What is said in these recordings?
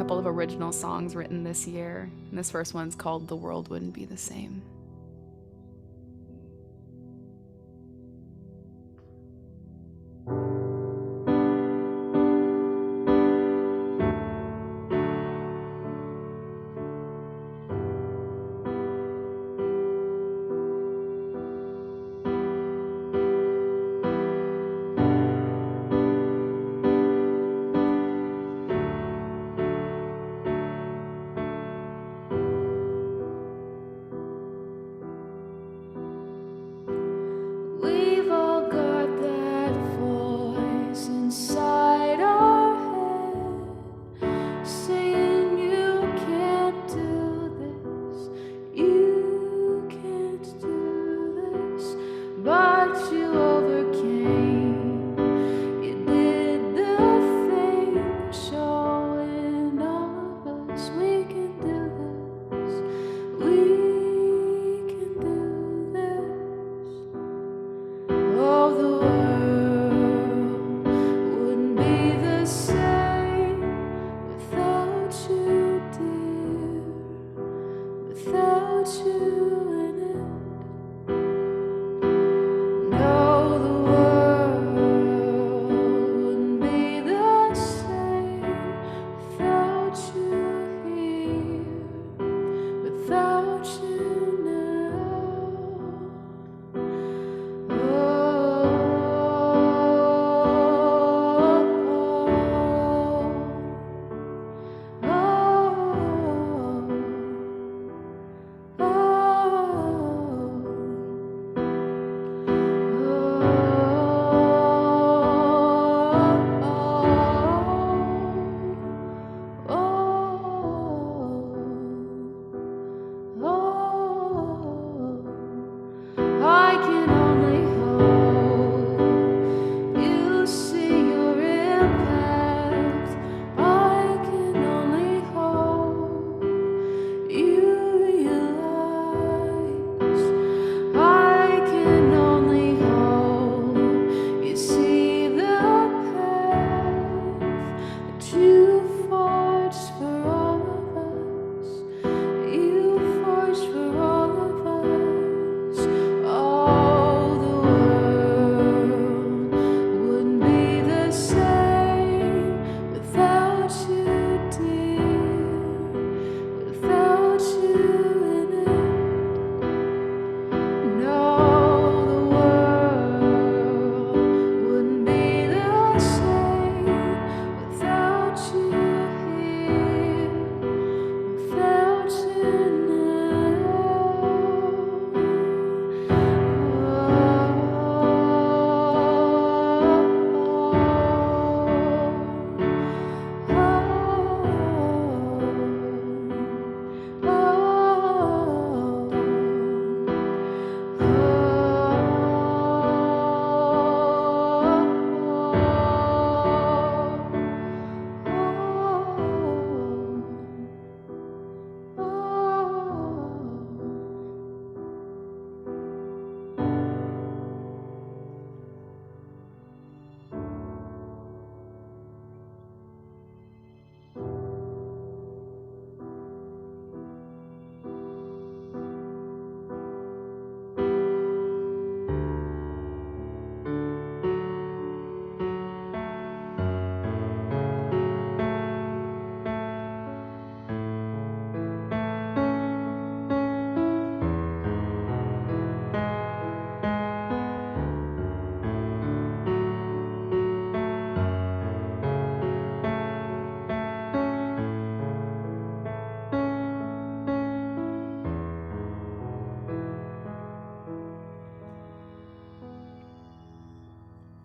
couple of original songs written this year, and this first one's called The World Wouldn't Be the Same.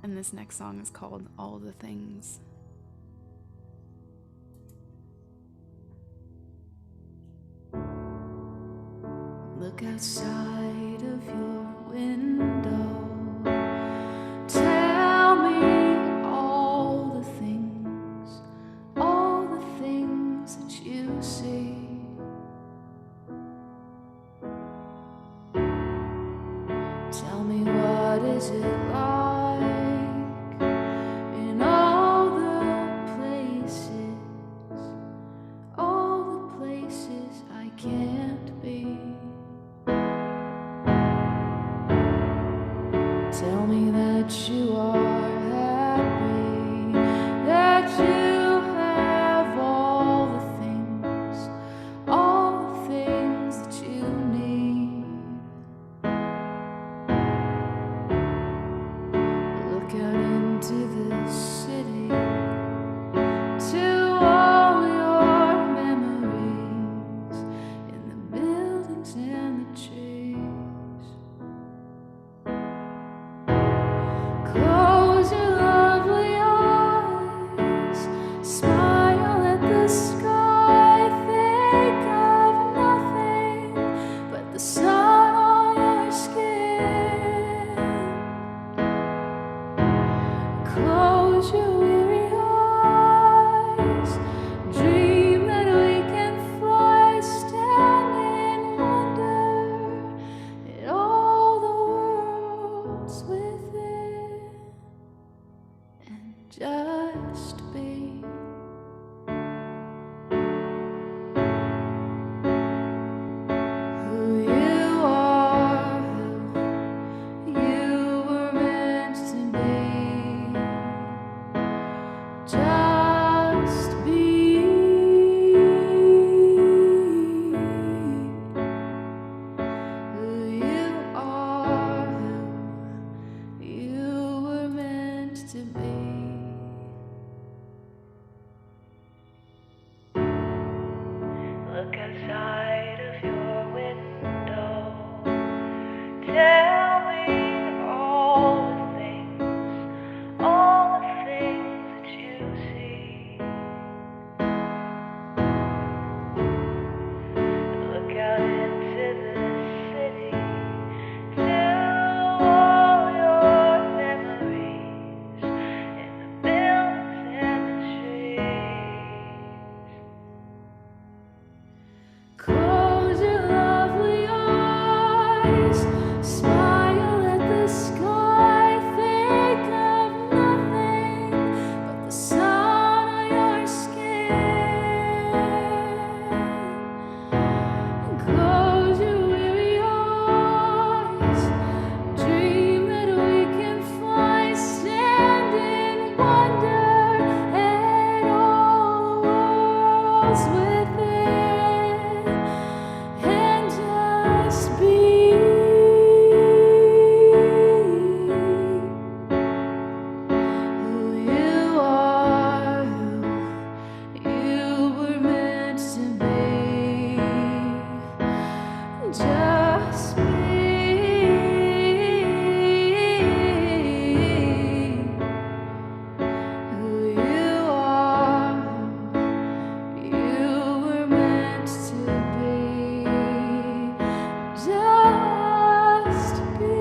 And this next song is called All the Things. Look outside of your window. Tell me all the things that you see. Tell me, what is it like in all the places can't be. Tell me that you are happy, that you have all the things that you need. Look out into the city, to all your memories in the buildings and the trees. Close your lovely eyes, smile at the sky, think of nothing but the sun on your skin. Close your weary eyes, dream that we can fly, stand in wonder at all the worlds within, and just be. Who you are, who you were meant to be. Just be. Who you are, who you were meant to be. Look outside of your window. Tell me all the things that you see. Look out into the city, to all your memories in the buildings and the trees. Close your lovely eyes, smile at the sky, think of nothing but the sun on your skin. Close your weary eyes, dream that we can fly, stand in wonder at all the worlds within, and just be. Who you are, who you were meant to be. Just be. Who you are, who you were meant to be. Just be.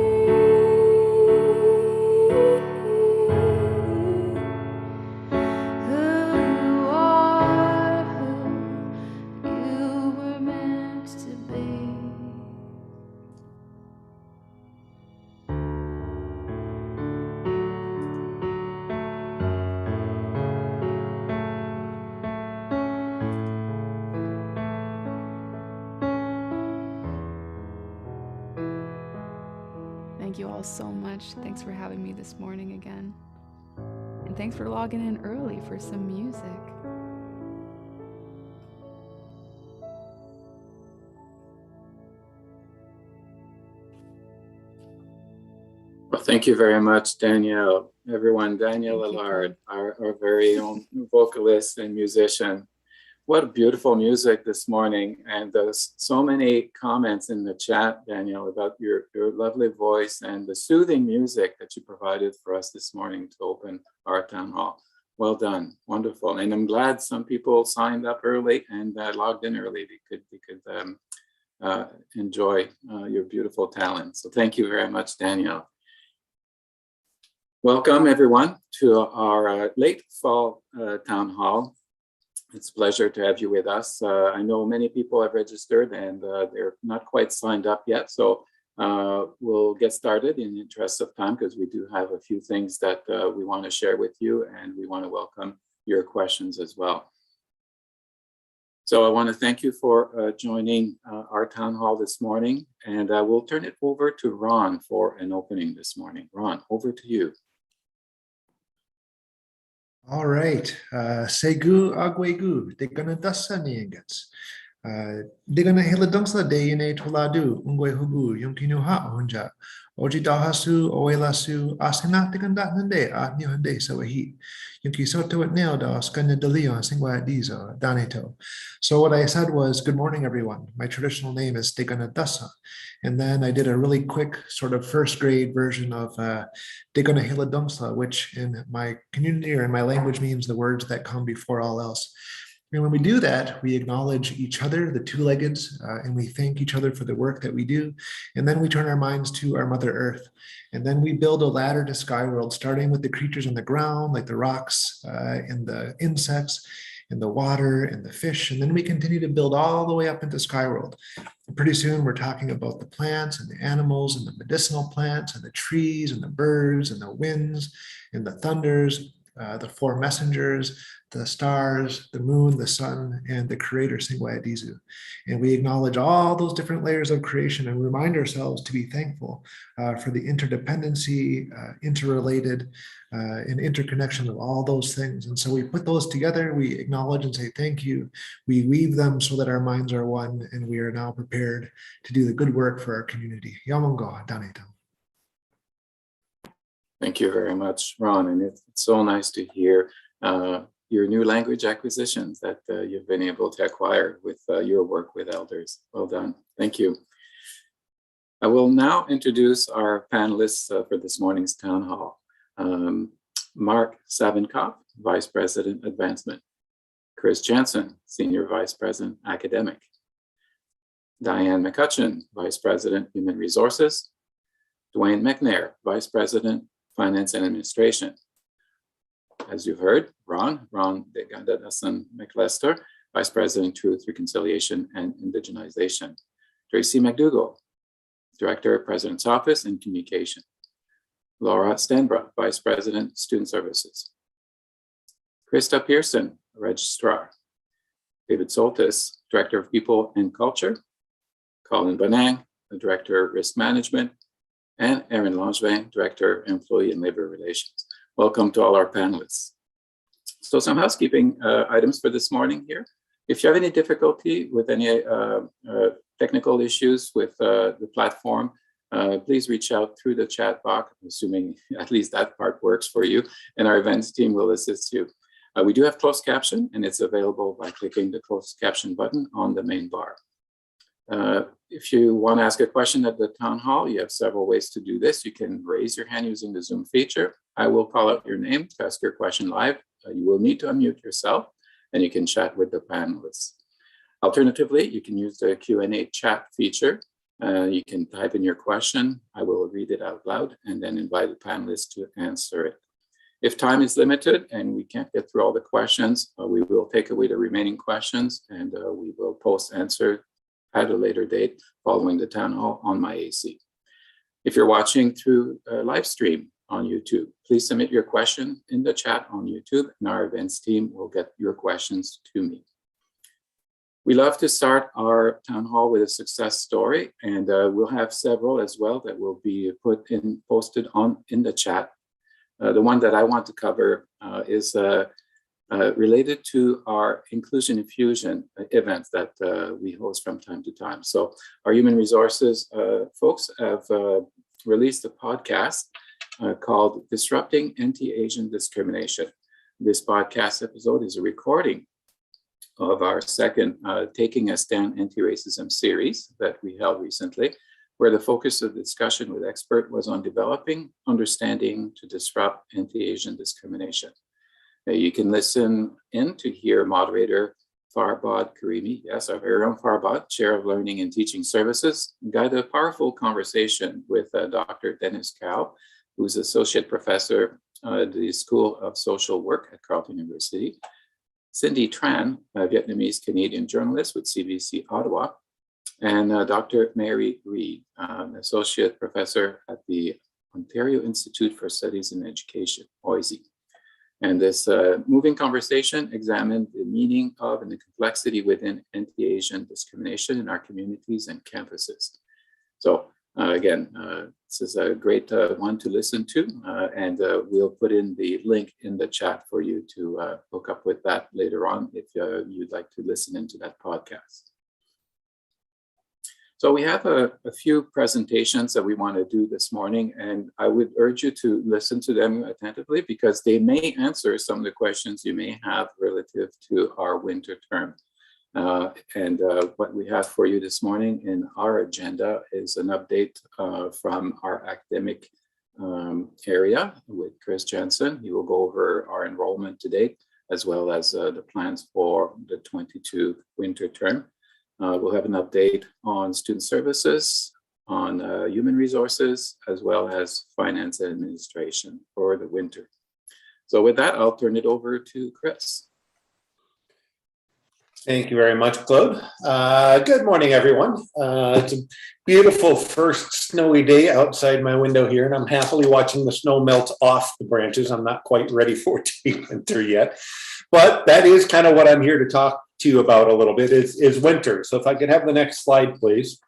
Who you are, who you were meant to be. Thank you all so much. Thanks for having me this morning again. And thanks for logging in early for some music. Well, thank you very much, Danielle. Everyone, Danielle Thank you, Allard, our very own vocalist and musician. What beautiful music this morning. And there's so many comments in the chat, Danielle, about your lovely voice and the soothing music that you provided for us this morning to open our town hall. Well done, wonderful. And I'm glad some people signed up early and logged in early. They could enjoy your beautiful talent. So thank you very much, Danielle. Welcome everyone to our late fall town hall. It's a pleasure to have you with us. I know many people have registered and they're not quite signed up yet. So we'll get started in the interest of time because we do have a few things that we want to share with you and we want to welcome your questions as well. So I want to thank you for joining our town hall this morning, and we'll turn it over to Ron for an opening this morning. Ron, over to you. All right. Segu agwegu, digana dasa niengets. Digana hiladungsla de yene toladu, ungwe hubu, yunkinu ha hunja. Oji dahasu, oelasu, asina diganda nande, ahni hande sawahi. Yunki soto at neo da skanya delio, singwa dizo, daneto. So what I said was, good morning, everyone. My traditional name is Digana Dasa. And then I did a really quick sort of first grade version of Digana hiladungsla, which in my community or in my language means the words that come before all else. And when we do that, we acknowledge each other, the two-leggeds, and we thank each other for the work that we do. And then we turn our minds to our Mother Earth. And then we build a ladder to Skyworld, starting with the creatures on the ground, like the rocks and the insects and the water and the fish. And then we continue to build all the way up into Skyworld. And pretty soon we're talking about the plants and the animals and the medicinal plants and the trees and the birds and the winds and the thunders, the four messengers, the stars, the moon, the sun, and the creator Singwayadizu. And we acknowledge all those different layers of creation and remind ourselves to be thankful for the interdependency, interrelated, and interconnection of all those things. And so we put those together, we acknowledge and say thank you. We weave them so that our minds are one, and we are now prepared to do the good work for our community. Yamongo, Daneto. Thank you very much, Ron. And it's so nice to hear your new language acquisitions that you've been able to acquire with your work with elders. Well done. Thank you. I will now introduce our panelists for this morning's town hall. Mark Savinkov, Vice President Advancement. Chris Jansen, Senior Vice President Academic. Diane McCutcheon, Vice President Human Resources. Dwayne McNair, Vice President Finance and Administration. As you've heard, Ron Degandadasan McLester, Vice President Truth, Reconciliation, and Indigenization. Tracy McDougall, Director, President's Office and Communication. Laura Stenbra, Vice President, Student Services. Krista Pearson, Registrar. David Soltis, Director of People and Culture. Colin Bonang, the Director of Risk Management. And Erin Langevin, Director, Employee and Labor Relations. Welcome to all our panelists. So some housekeeping items for this morning here. If you have any difficulty with any technical issues with the platform, please reach out through the chat box, assuming at least that part works for you, and our events team will assist you. We do have closed caption, and it's available by clicking the closed caption button on the main bar. If you want to ask a question at the town hall, you have several ways to do this. You can raise your hand using the Zoom feature. I will call out your name to ask your question live. You will need to unmute yourself, and you can chat with the panelists. Alternatively, you can use the Q&A chat feature. You can type in your question. I will read it out loud and then invite the panelists to answer it. If time is limited and we can't get through all the questions, we will take away the remaining questions and we will post answer at a later date following the town hall on my AC. If you're watching through a live stream on YouTube, please submit your question in the chat on YouTube and our events team will get your questions to me. We love to start our town hall with a success story, and we'll have several as well that will be posted in the chat. The one that I want to cover is related to our Inclusion Infusion events that we host from time to time. So our human resources folks have released a podcast called Disrupting Anti-Asian Discrimination. This podcast episode is a recording of our second Taking a Stand Anti-Racism series that we held recently, where the focus of the discussion with expert was on developing understanding to disrupt anti-Asian discrimination. You can listen in to hear moderator Farbad Karimi, yes, our very own Farbad, Chair of Learning and Teaching Services, guide a powerful conversation with Dr. Dennis Cao, who's Associate Professor at the School of Social Work at Carleton University, Cindy Tran, a Vietnamese-Canadian journalist with CBC Ottawa, and Dr. Mary Reid, Associate Professor at the Ontario Institute for Studies in Education, OISE. And this moving conversation examined the meaning of and the complexity within anti-Asian discrimination in our communities and campuses. So again, this is a great one to listen to, and we'll put in the link in the chat for you to hook up with that later on if you'd like to listen into that podcast. So we have a few presentations that we want to do this morning, and I would urge you to listen to them attentively because they may answer some of the questions you may have relative to our winter term. And what we have for you this morning in our agenda is an update from our academic area with Chris Jensen. He will go over our enrollment to date, as well as the plans for the 22 winter term. We'll have an update on student services, on human resources, as well as finance and administration for the winter. So with that, I'll turn it over to Chris. Thank you very much, Claude. Good morning, everyone. It's a beautiful first snowy day outside my window here, and I'm happily watching the snow melt off the branches. I'm not quite ready for it to be winter yet, but that is kind of what I'm here to talk to you about a little bit is winter. So if I could have the next slide, please.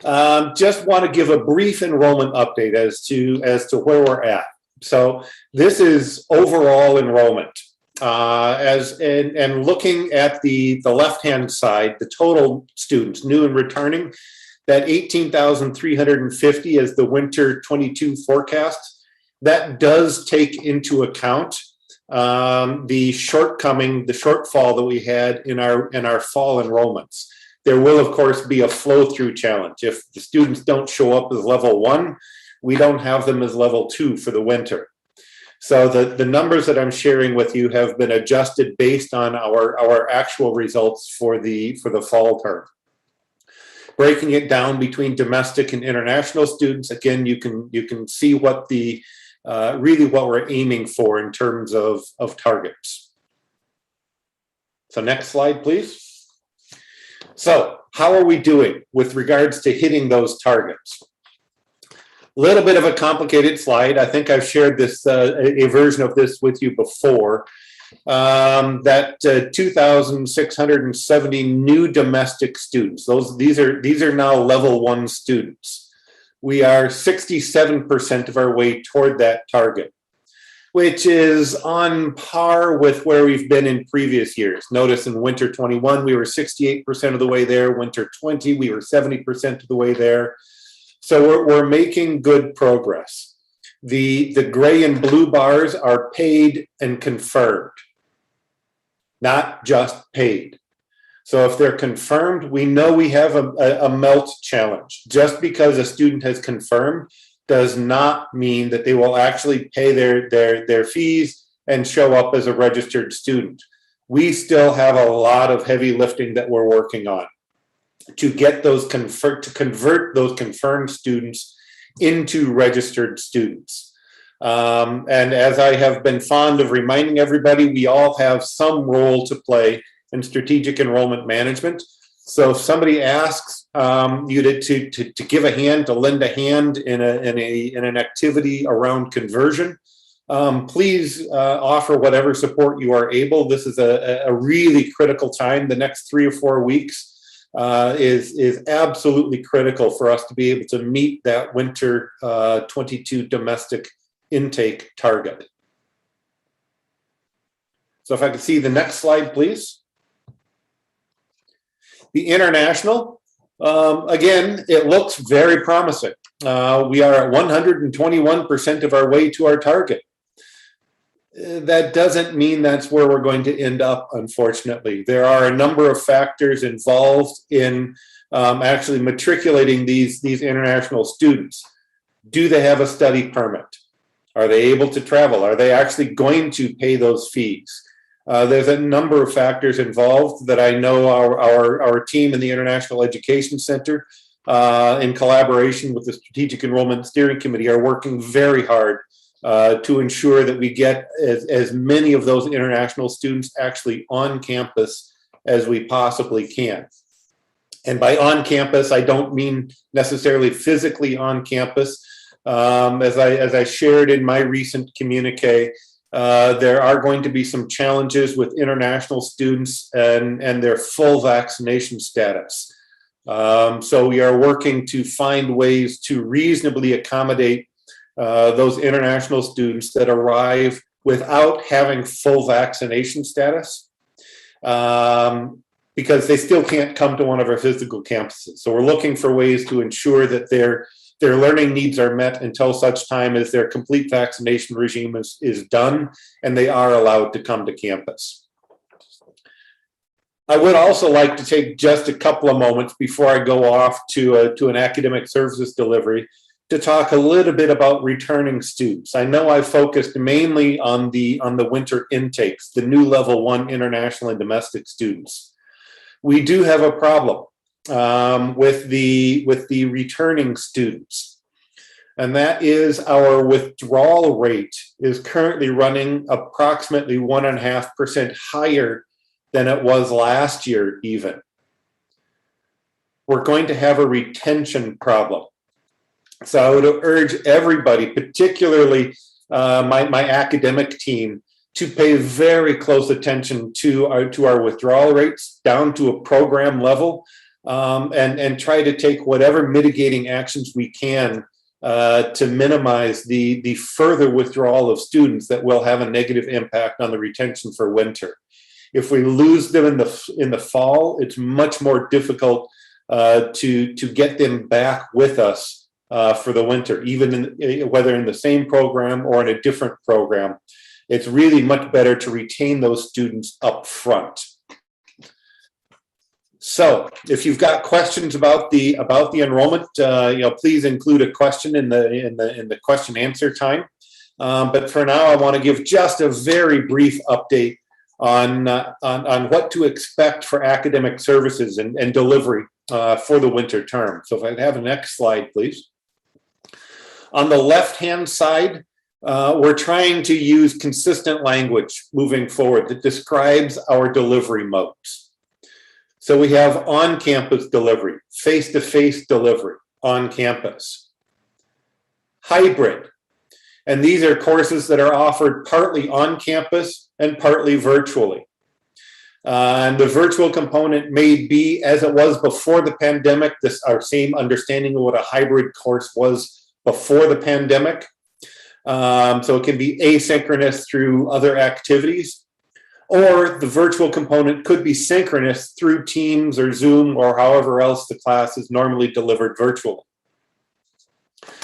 Just want to give a brief enrollment update as to where we're at. So this is overall enrollment. And looking at the left-hand side, the total students, new and returning, that 18,350 is the winter 22 forecast. That does take into account the shortfall that we had in our fall enrollments. There will, of course, be a flow-through challenge. If the students don't show up as level 1, we don't have them as level 2 for the winter. So the numbers that I'm sharing with you have been adjusted based on our actual results for the fall term. Breaking it down between domestic and international students, again, you can see what the really what we're aiming for in terms of targets. So next slide, please. So how are we doing with regards to hitting those targets? A little bit of a complicated slide. I think I've shared this a version of this with you before. That 2,670 new domestic students. These are now level 1 students. We are 67% of our way toward that target, which is on par with where we've been in previous years. Notice in winter 21, we were 68% of the way there. Winter 20, we were 70% of the way there. So we're making good progress. The gray and blue bars are paid and confirmed, not just paid. So if they're confirmed, we know we have a melt challenge. Just because a student has confirmed does not mean that they will actually pay their fees and show up as a registered student. We still have a lot of heavy lifting that we're working on to get those convert those confirmed students into registered students. And as I have been fond of reminding everybody, we all have some role to play in strategic enrollment management. So if somebody asks you to give a hand, to lend a hand in an activity around conversion, please offer whatever support you are able. This is a really critical time. The next 3 or 4 weeks is absolutely critical for us to be able to meet that winter 22 domestic intake target. So if I could see the next slide, please. The international, again, it looks very promising. We are at 121% of our way to our target. That doesn't mean that's where we're going to end up, unfortunately. There are a number of factors involved in actually matriculating these international students. Do they have a study permit? Are they able to travel? Are they actually going to pay those fees? There's a number of factors involved that I know our team in the International Education Center, in collaboration with the Strategic Enrollment Steering Committee, are working very hard to ensure that we get as many of those international students actually on campus as we possibly can. And by on campus, I don't mean necessarily physically on campus. As I shared in my recent communique, There are going to be some challenges with international students and their full vaccination status. So we are working to find ways to reasonably accommodate those international students that arrive without having full vaccination status, because they still can't come to one of our physical campuses. So we're looking for ways to ensure that their learning needs are met until such time as their complete vaccination regime is done and they are allowed to come to campus. I would also like to take just a couple of moments before I go off to an academic services delivery to talk a little bit about returning students. I know I focused mainly on the winter intakes, the new level 1 international and domestic students. We do have a problem with the returning students, and that is our withdrawal rate is currently running approximately 1.5% higher than it was last year even. We're going to have a retention problem. So I would urge everybody, particularly my academic team, to pay very close attention to our withdrawal rates down to a program level, and try to take whatever mitigating actions we can to minimize the further withdrawal of students that will have a negative impact on the retention for winter. If we lose them in the fall, it's much more difficult to get them back with us for the winter, even whether in the same program or in a different program. It's really much better to retain those students up front. So if you've got questions about the enrollment, please include a question in the question answer time. But for now, I want to give just a very brief update on what to expect for academic services and delivery for the winter term. So if I have the next slide, please. On the left-hand side, we're trying to use consistent language moving forward that describes our delivery modes. So we have on-campus delivery, face-to-face delivery on campus, hybrid, and these are courses that are offered partly on campus and partly virtually. And the virtual component may be, as it was before the pandemic, our same understanding of what a hybrid course was before the pandemic. So it can be asynchronous through other activities, or the virtual component could be synchronous through Teams or Zoom or however else the class is normally delivered virtually.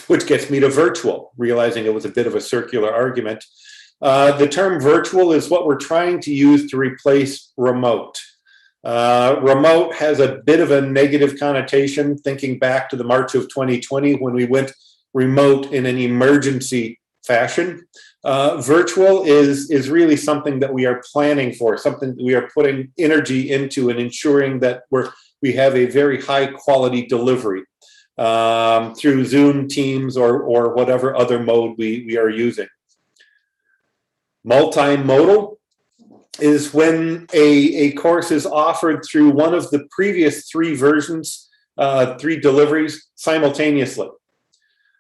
Which gets me to virtual, realizing it was a bit of a circular argument. The term virtual is what we're trying to use to replace remote. Remote has a bit of a negative connotation, thinking back to the March of 2020 when we went remote in an emergency fashion. Virtual is really something that we are planning for, something that we are putting energy into and ensuring that we have a very high quality delivery through Zoom, Teams, or whatever other mode we are using. Multimodal is when a course is offered through one of the previous 3 versions, 3 deliveries simultaneously.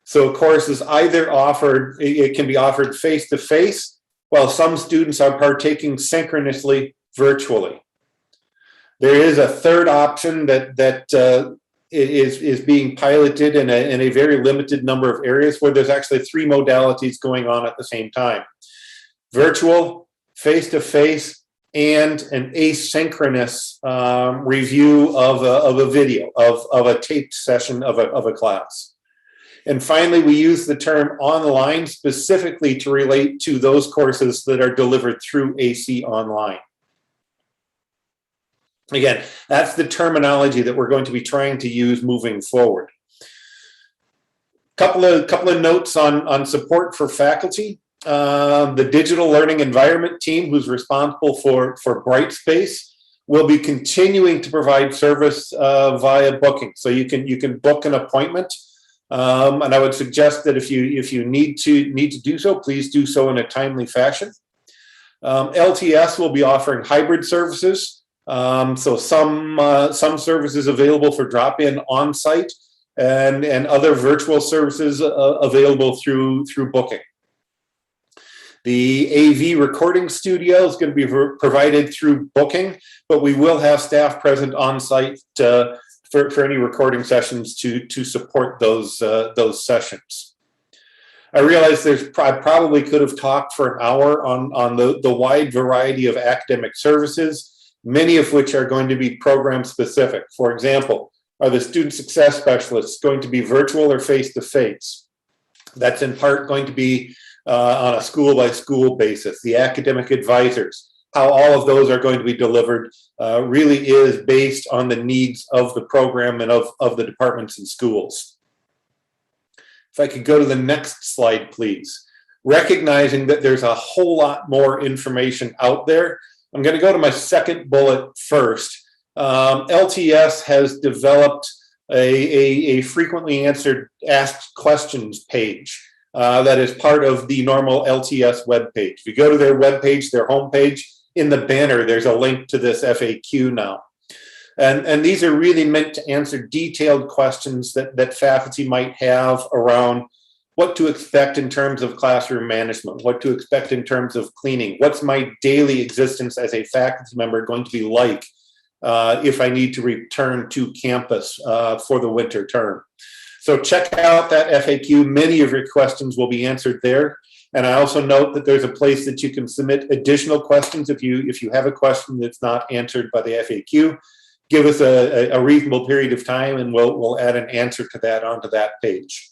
So a course is either offered, it can be offered face-to-face, while some students are partaking synchronously virtually. There is a third option that is being piloted in a very limited number of areas where there's actually 3 modalities going on at the same time. Virtual, face-to-face, and an asynchronous review of a video, of a taped session of a class. And finally, we use the term online specifically to relate to those courses that are delivered through AC Online. Again, that's the terminology that we're going to be trying to use moving forward. Couple of notes on support for faculty. The digital learning environment team, who's responsible for Brightspace, will be continuing to provide service via booking. So you can book an appointment. And I would suggest that if you need to do so, please do so in a timely fashion. LTS will be offering hybrid services. So some services available for drop-in on-site and other virtual services available through booking. The AV recording studio is going to be provided through booking, but we will have staff present on site for any recording sessions to support those sessions. I realize I probably could have talked for an hour on the wide variety of academic services, many of which are going to be program specific. For example, are the student success specialists going to be virtual or face-to-face? That's in part going to be on a school-by-school basis. The academic advisors, how all of those are going to be delivered really is based on the needs of the program and of the departments and schools. If I could go to the next slide, please. Recognizing that there's a whole lot more information out there, I'm going to go to my second bullet first. LTS has developed a frequently asked questions page that is part of the normal LTS webpage. If you go to their webpage, their homepage, in the banner, there's a link to this FAQ now. And these are really meant to answer detailed questions that faculty might have around what to expect in terms of classroom management, what to expect in terms of cleaning, what's my daily existence as a faculty member going to be like if I need to return to campus for the winter term. So check out that FAQ. Many of your questions will be answered there. And I also note that there's a place that you can submit additional questions if you have a question that's not answered by the FAQ. Give us a reasonable period of time and we'll add an answer to that onto that page.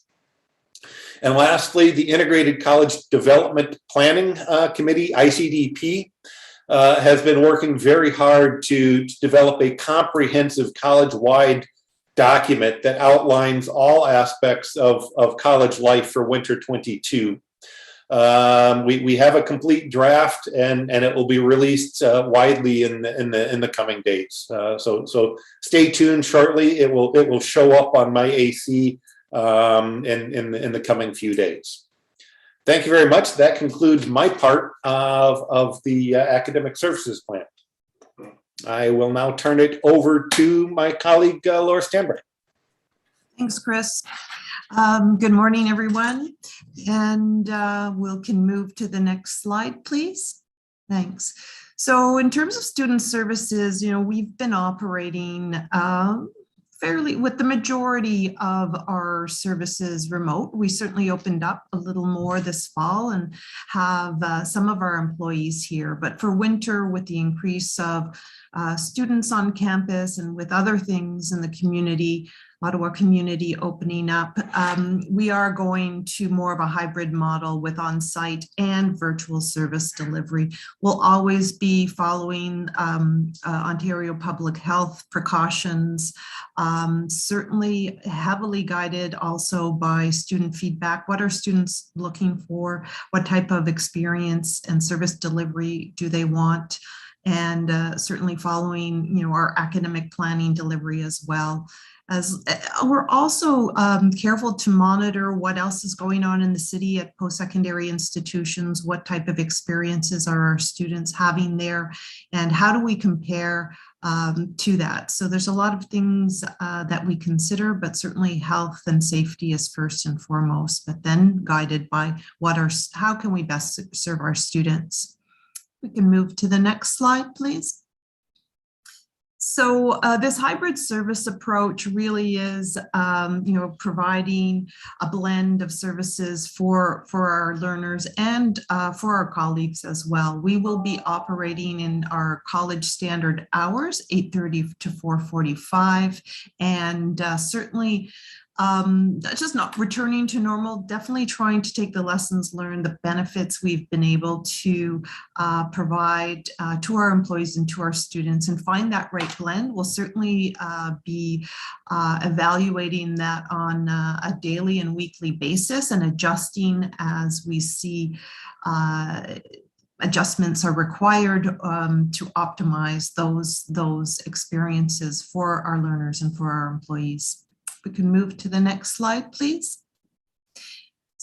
And lastly, the Integrated College Development Planning Committee, ICDP, has been working very hard to develop a comprehensive college-wide document that outlines all aspects of college life for winter 22. We have a complete draft and it will be released widely in the coming days. So stay tuned shortly. It will show up on my AC in the coming few days. Thank you very much. That concludes my part of the academic services plan. I will now turn it over to my colleague, Laura Stanbray. Thanks, Chris. Good morning, everyone. And we can move to the next slide, please. Thanks. So in terms of student services, we've been operating fairly with the majority of our services remote. We certainly opened up a little more this fall and have some of our employees here. But for winter, with the increase of students on campus and with other things in the community, Ottawa community opening up, we are going to more of a hybrid model with on-site and virtual service delivery. We'll always be following Ontario public health precautions, certainly heavily guided also by student feedback. What are students looking for? What type of experience and service delivery do they want? And certainly following, our academic planning delivery as well. As we're also careful to monitor what else is going on in the city at post-secondary institutions, what type of experiences are our students having there, and how do we compare to that. So there's a lot of things that we consider, but certainly health and safety is first and foremost, but then guided by how can we best serve our students. We can move to the next slide, please. So this hybrid service approach really is, providing a blend of services for our learners and for our colleagues as well. We will be operating in our college standard hours, 8:30 to 4:45, and certainly just not returning to normal, definitely trying to take the lessons learned, the benefits we've been able to provide to our employees and to our students and find that right blend. We'll certainly be evaluating that on a daily and weekly basis and adjusting as we see adjustments are required to optimize those experiences for our learners and for our employees. We can move to the next slide, please.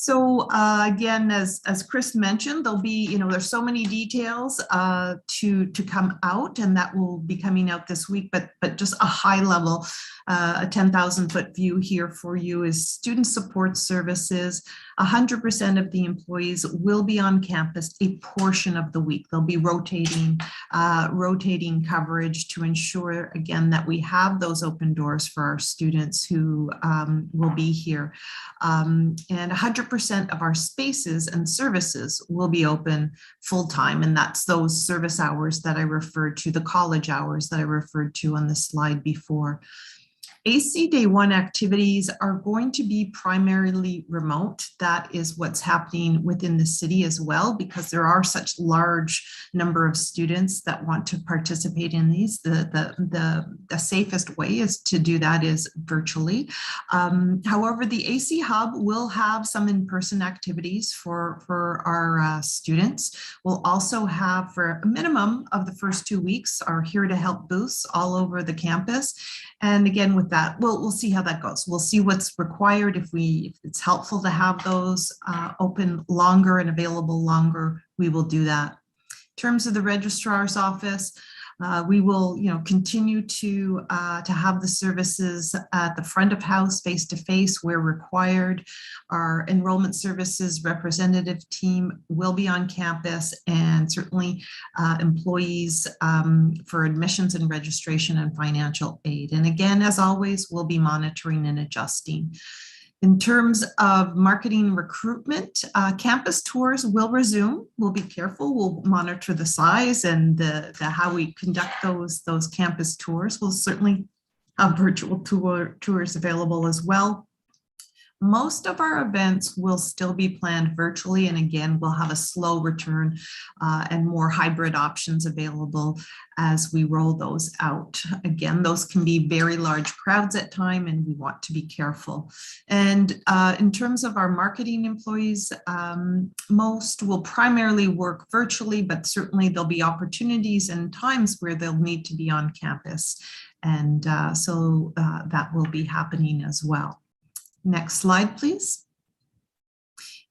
So again, as Chris mentioned, there'll be, there's so many details to come out, and that will be coming out this week, but just a high level, a 10,000-foot view here for you is student support services. 100% of the employees will be on campus a portion of the week. They'll be rotating coverage to ensure, again, that we have those open doors for our students who will be here. And 100% of our spaces and services will be open full-time, and that's those service hours that I referred to, the college hours that I referred to on the slide before. AC Day 1 activities are going to be primarily remote. That is what's happening within the city as well, because there are such large number of students that want to participate in these. The safest way is to do that is virtually. However, the AC Hub will have some in-person activities for our students. We'll also have, for a minimum of the first 2 weeks, our Here to Help booths all over the campus. And again, with that, we'll see how that goes. We'll see what's required. If it's helpful to have those open longer and available longer, we will do that. In terms of the registrar's office, we will, continue to have the services at the front of house, face-to-face where required. Our enrollment services representative team will be on campus, and certainly employees for admissions and registration and financial aid. And again, as always, we'll be monitoring and adjusting. In terms of marketing recruitment, campus tours will resume. We'll be careful. We'll monitor the size and the how we conduct those campus tours. We'll certainly have virtual tours available as well. Most of our events will still be planned virtually, and again, we'll have a slow return and more hybrid options available as we roll those out. Again, those can be very large crowds at time, and we want to be careful. And in terms of our marketing employees, most will primarily work virtually, but certainly there'll be opportunities and times where they'll need to be on campus. And so that will be happening as well. Next slide, please.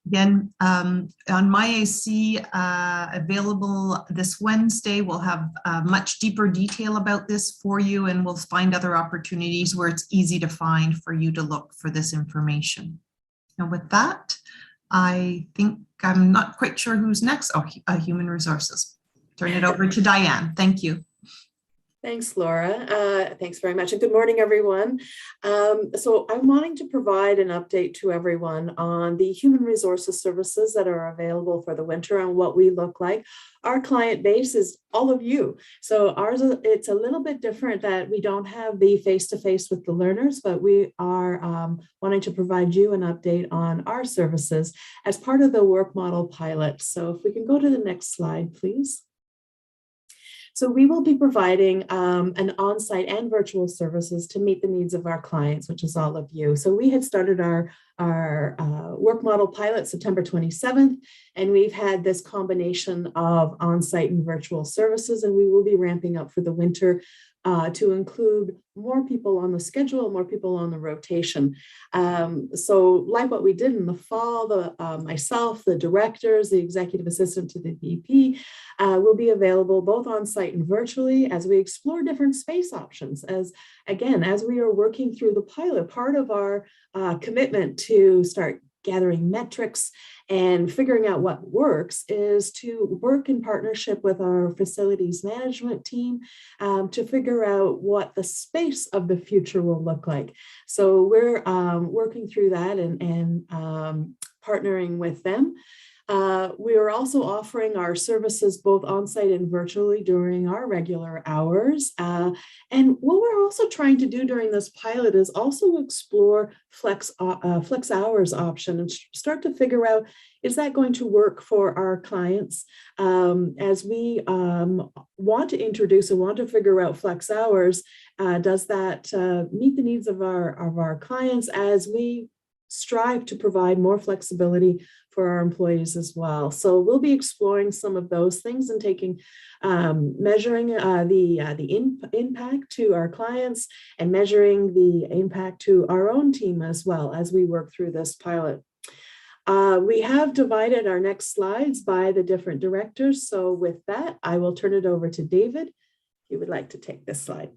Again, on MyAC, available this Wednesday, we'll have much deeper detail about this for you, and we'll find other opportunities where it's easy to find for you to look for this information. And with that, I think I'm not quite sure who's next. Oh, Human Resources. Turn it over to Diane. Thank you. Thanks, Laura. Thanks very much. And good morning, everyone. So I'm wanting to provide an update to everyone on the human resources services that are available for the winter and what we look like. Our client base is all of you. So ours, it's a little bit different that we don't have the face-to-face with the learners, but we are wanting to provide you an update on our services as part of the work model pilot. So if we can go to the next slide, please. So we will be providing an on-site and virtual services to meet the needs of our clients, which is all of you. So we had started our work model pilot September 27th, and we've had this combination of on-site and virtual services, and we will be ramping up for the winter to include more people on the schedule, more people on the rotation. So like what we did in the fall, myself, the directors, the executive assistant to the VP will be available both on site and virtually as we explore different space options. As we are working through the pilot, part of our commitment to start gathering metrics and figuring out what works is to work in partnership with our facilities management team to figure out what the space of the future will look like. So we're working through that and partnering with them. We are also offering our services both on-site and virtually during our regular hours. And what we're also trying to do during this pilot is also explore flex hours option and start to figure out, is that going to work for our clients? As we want to introduce and want to figure out flex hours, does that meet the needs of our clients as we strive to provide more flexibility for our employees as well? So we'll be exploring some of those things and measuring the impact to our clients and measuring the impact to our own team as well as we work through this pilot. We have divided our next slides by the different directors. So with that, I will turn it over to David. If you would like to take this slide.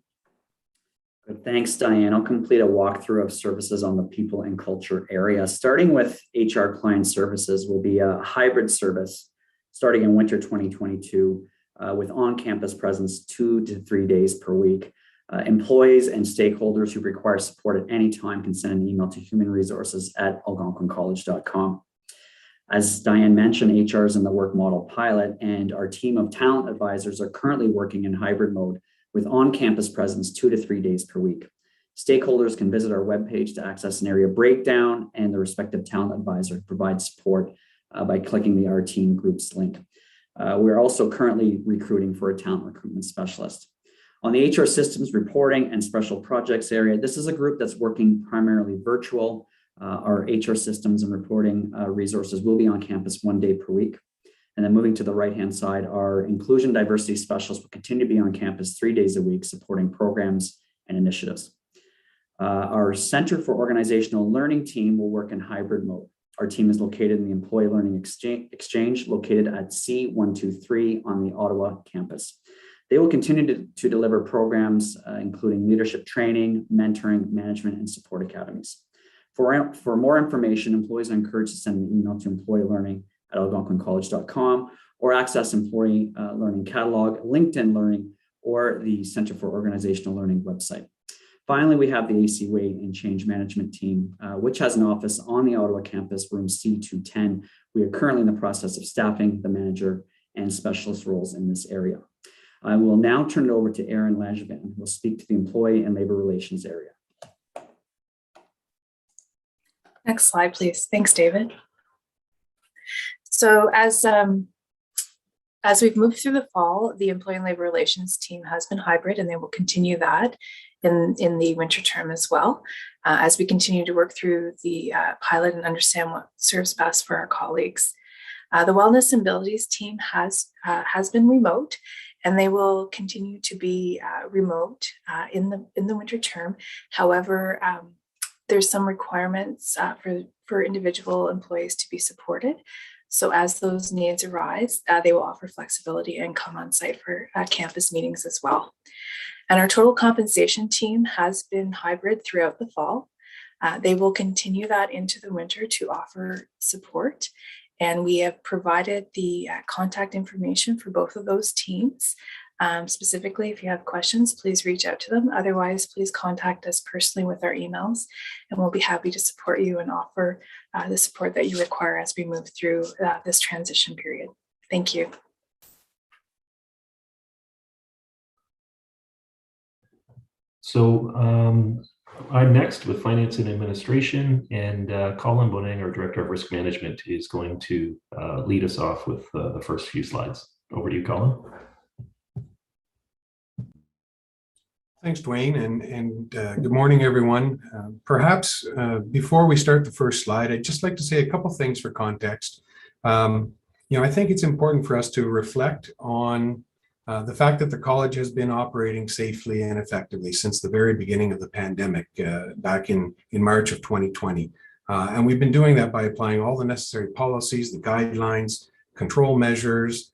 Good. Thanks, Diane. I'll complete a walkthrough of services on the people and culture area. Starting with HR client services will be a hybrid service starting in winter 2022 with on-campus presence 2 to 3 days per week. Employees and stakeholders who require support at any time can send an email to humanresources@algonquincollege.com. As Diane mentioned, HR is in the work model pilot, and our team of talent advisors are currently working in hybrid mode with on-campus presence 2 to 3 days per week. Stakeholders can visit our webpage to access an area breakdown, and the respective talent advisor provides support by clicking the Our Team Groups link. We're also currently recruiting for a talent recruitment specialist. On the HR systems reporting and special projects area, this is a group that's working primarily virtual. Our HR systems and reporting resources will be on campus 1 day per week. And then moving to the right-hand side, our inclusion diversity specialists will continue to be on campus 3 days a week, supporting programs and initiatives. Our Center for Organizational Learning team will work in hybrid mode. Our team is located in the Employee Learning Exchange located at C123 on the Ottawa campus. They will continue to deliver programs, including leadership training, mentoring, management, and support academies. For more information, employees are encouraged to send an email to employeelearning@algonquincollege.com or access Employee Learning Catalog, LinkedIn Learning, or the Center for Organizational Learning website. Finally, we have the AC Way and Change Management team, which has an office on the Ottawa campus, room C210. We are currently in the process of staffing the manager and specialist roles in this area. I will now turn it over to Erin Langevin, who will speak to the Employee and Labor Relations area. Next slide, please. Thanks, David. So as we've moved through the fall, the Employee and Labor Relations team has been hybrid, and they will continue that in the winter term as well, as we continue to work through the pilot and understand what serves best for our colleagues. The Wellness and Abilities team has been remote, and they will continue to be remote in the winter term. However, there's some requirements for individual employees to be supported. So as those needs arise, they will offer flexibility and come on site for campus meetings as well. And our total compensation team has been hybrid throughout the fall. They will continue that into the winter to offer support. And we have provided the contact information for both of those teams. Specifically, if you have questions, please reach out to them. Otherwise, please contact us personally with our emails, and we'll be happy to support you and offer the support that you require as we move through this transition period. Thank you. So I'm next with Finance and Administration, and Colin Bonang, our Director of Risk Management, is going to lead us off with the first few slides. Over to you, Colin. Thanks, Dwayne, and good morning, everyone. Perhaps before we start the first slide, I'd just like to say a couple things for context. I think it's important for us to reflect on the fact that the college has been operating safely and effectively since the very beginning of the pandemic back in March of 2020. And we've been doing that by applying all the necessary policies, the guidelines, control measures,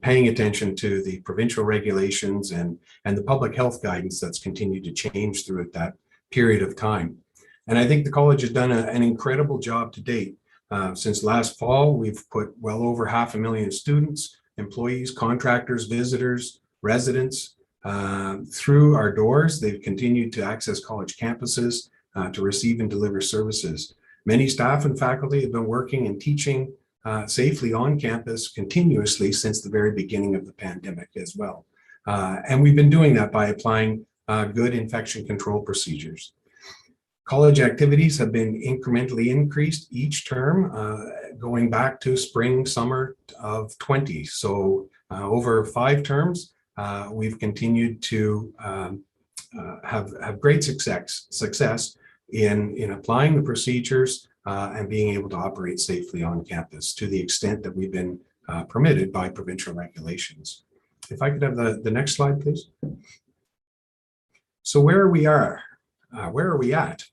paying attention to the provincial regulations and the public health guidance that's continued to change throughout that period of time. And I think the college has done an incredible job to date. Since last fall, we've put well over 500,000 students, employees, contractors, visitors, residents through our doors. They've continued to access college campuses to receive and deliver services. Many staff and faculty have been working and teaching safely on campus continuously since the very beginning of the pandemic as well. And we've been doing that by applying good infection control procedures. College activities have been incrementally increased each term, going back to spring, summer of 20. So over 5 terms, we've continued to have great success in applying the procedures and being able to operate safely on campus to the extent that we've been permitted by provincial regulations. If I could have the next slide, please. So where we are, where are we at?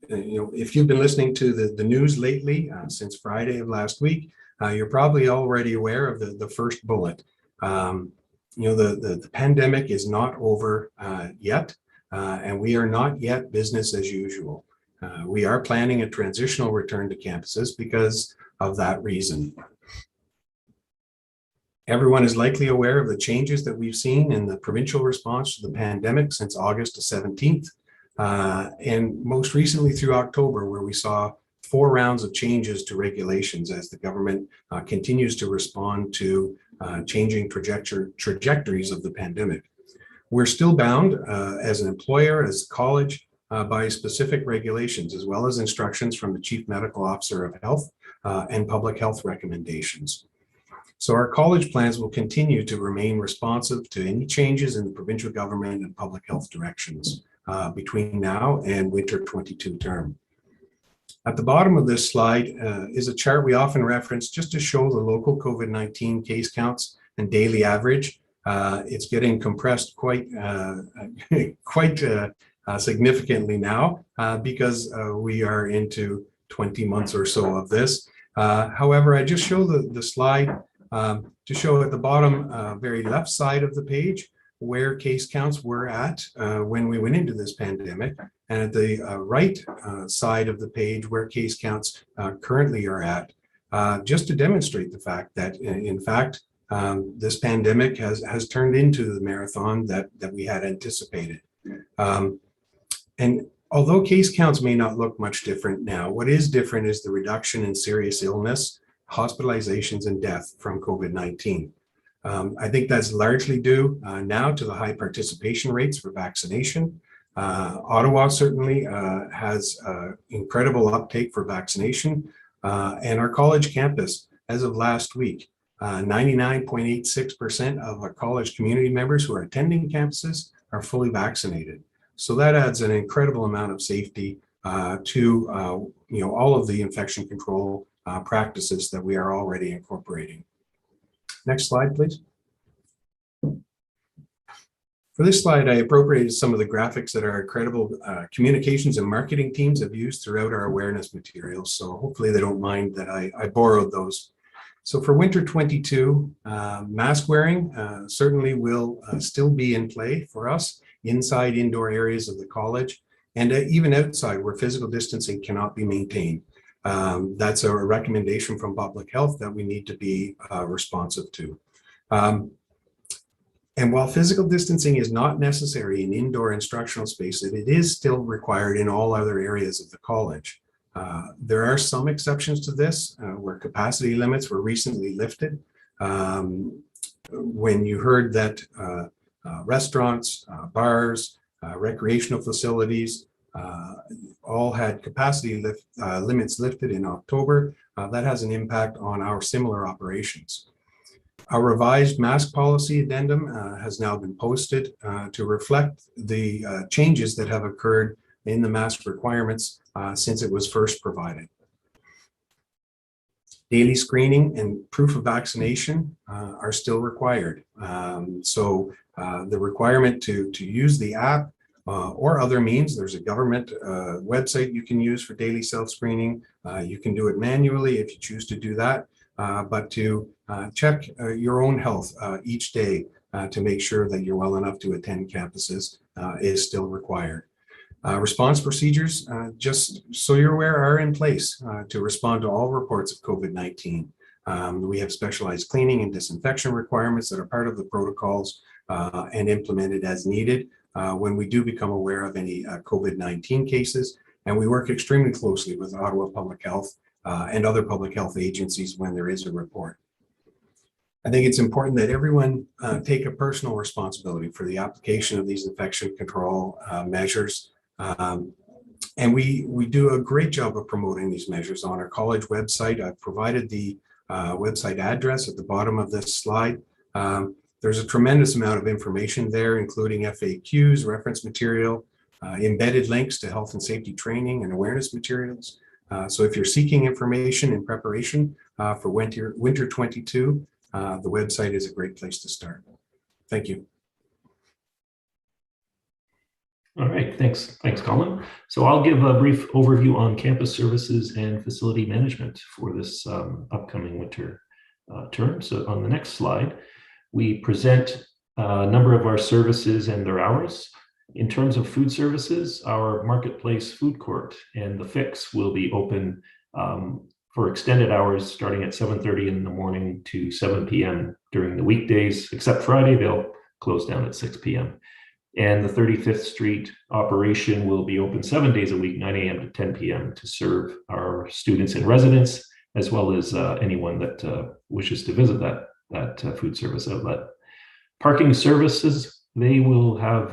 If you've been listening to the news lately, since Friday of last week, you're probably already aware of the first bullet. The pandemic is not over yet, and we are not yet business as usual. We are planning a transitional return to campuses because of that reason. Everyone is likely aware of the changes that we've seen in the provincial response to the pandemic since August the 17th, and most recently through October, where we saw 4 rounds of changes to regulations as the government continues to respond to changing trajectories of the pandemic. We're still bound as an employer, as a college, by specific regulations, as well as instructions from the Chief Medical Officer of Health and public health recommendations. So our college plans will continue to remain responsive to any changes in the provincial government and public health directions between now and winter 22 term. At the bottom of this slide is a chart we often reference just to show the local COVID-19 case counts and daily average. It's getting compressed quite significantly now because we are into 20 months or so of this. However, I just show the slide to show at the bottom very left side of the page where case counts were at when we went into this pandemic, and at the right side of the page where case counts currently are at, just to demonstrate the fact that in fact this pandemic has turned into the marathon that we had anticipated. And although case counts may not look much different now, what is different is the reduction in serious illness, hospitalizations, and death from COVID-19. I think that's largely due now to the high participation rates for vaccination. Ottawa certainly has incredible uptake for vaccination, and our college campus, as of last week, 99.86% of our college community members who are attending campuses are fully vaccinated. So that adds an incredible amount of safety to all of the infection control practices that we are already incorporating. Next slide, please. For this slide, I appropriated some of the graphics that our incredible communications and marketing teams have used throughout our awareness materials. So hopefully they don't mind that I borrowed those. So for winter 22, mask wearing certainly will still be in play for us inside indoor areas of the college, and even outside where physical distancing cannot be maintained. That's a recommendation from public health that we need to be responsive to. And while physical distancing is not necessary in indoor instructional spaces, it is still required in all other areas of the college. There are some exceptions to this where capacity limits were recently lifted. When you heard that restaurants, bars, recreational facilities, all had capacity limits lifted in October, that has an impact on our similar operations. Our revised mask policy addendum has now been posted to reflect the changes that have occurred in the mask requirements since it was first provided. Daily screening and proof of vaccination are still required. So the requirement to use the app or other means, there's a government website you can use for daily self-screening. You can do it manually if you choose to do that, but to check your own health each day to make sure that you're well enough to attend campuses is still required. Response procedures, just so you're aware, are in place to respond to all reports of COVID-19. We have specialized cleaning and disinfection requirements that are part of the protocols and implemented as needed when we do become aware of any COVID-19 cases. And we work extremely closely with Ottawa Public Health and other public health agencies when there is a report. I think it's important that everyone take a personal responsibility for the application of these infection control measures. And we do a great job of promoting these measures on our college website. I've provided the website address at the bottom of this slide. There's a tremendous amount of information there, including FAQs, reference material, embedded links to health and safety training and awareness materials. So if you're seeking information in preparation for winter 22, the website is a great place to start. Thank you. All right, thanks, Colin. So I'll give a brief overview on campus services and facility management for this upcoming winter term. So on the next slide, we present a number of our services and their hours. In terms of food services, our marketplace food court and the Fix will be open for extended hours starting at 7:30 in the morning to 7 p.m. during the weekdays, except Friday, they'll close down at 6 p.m. And the 35th Street operation will be open 7 days a week, 9 a.m. to 10 p.m. to serve our students and residents, as well as anyone that wishes to visit that food service outlet. Parking services, they will have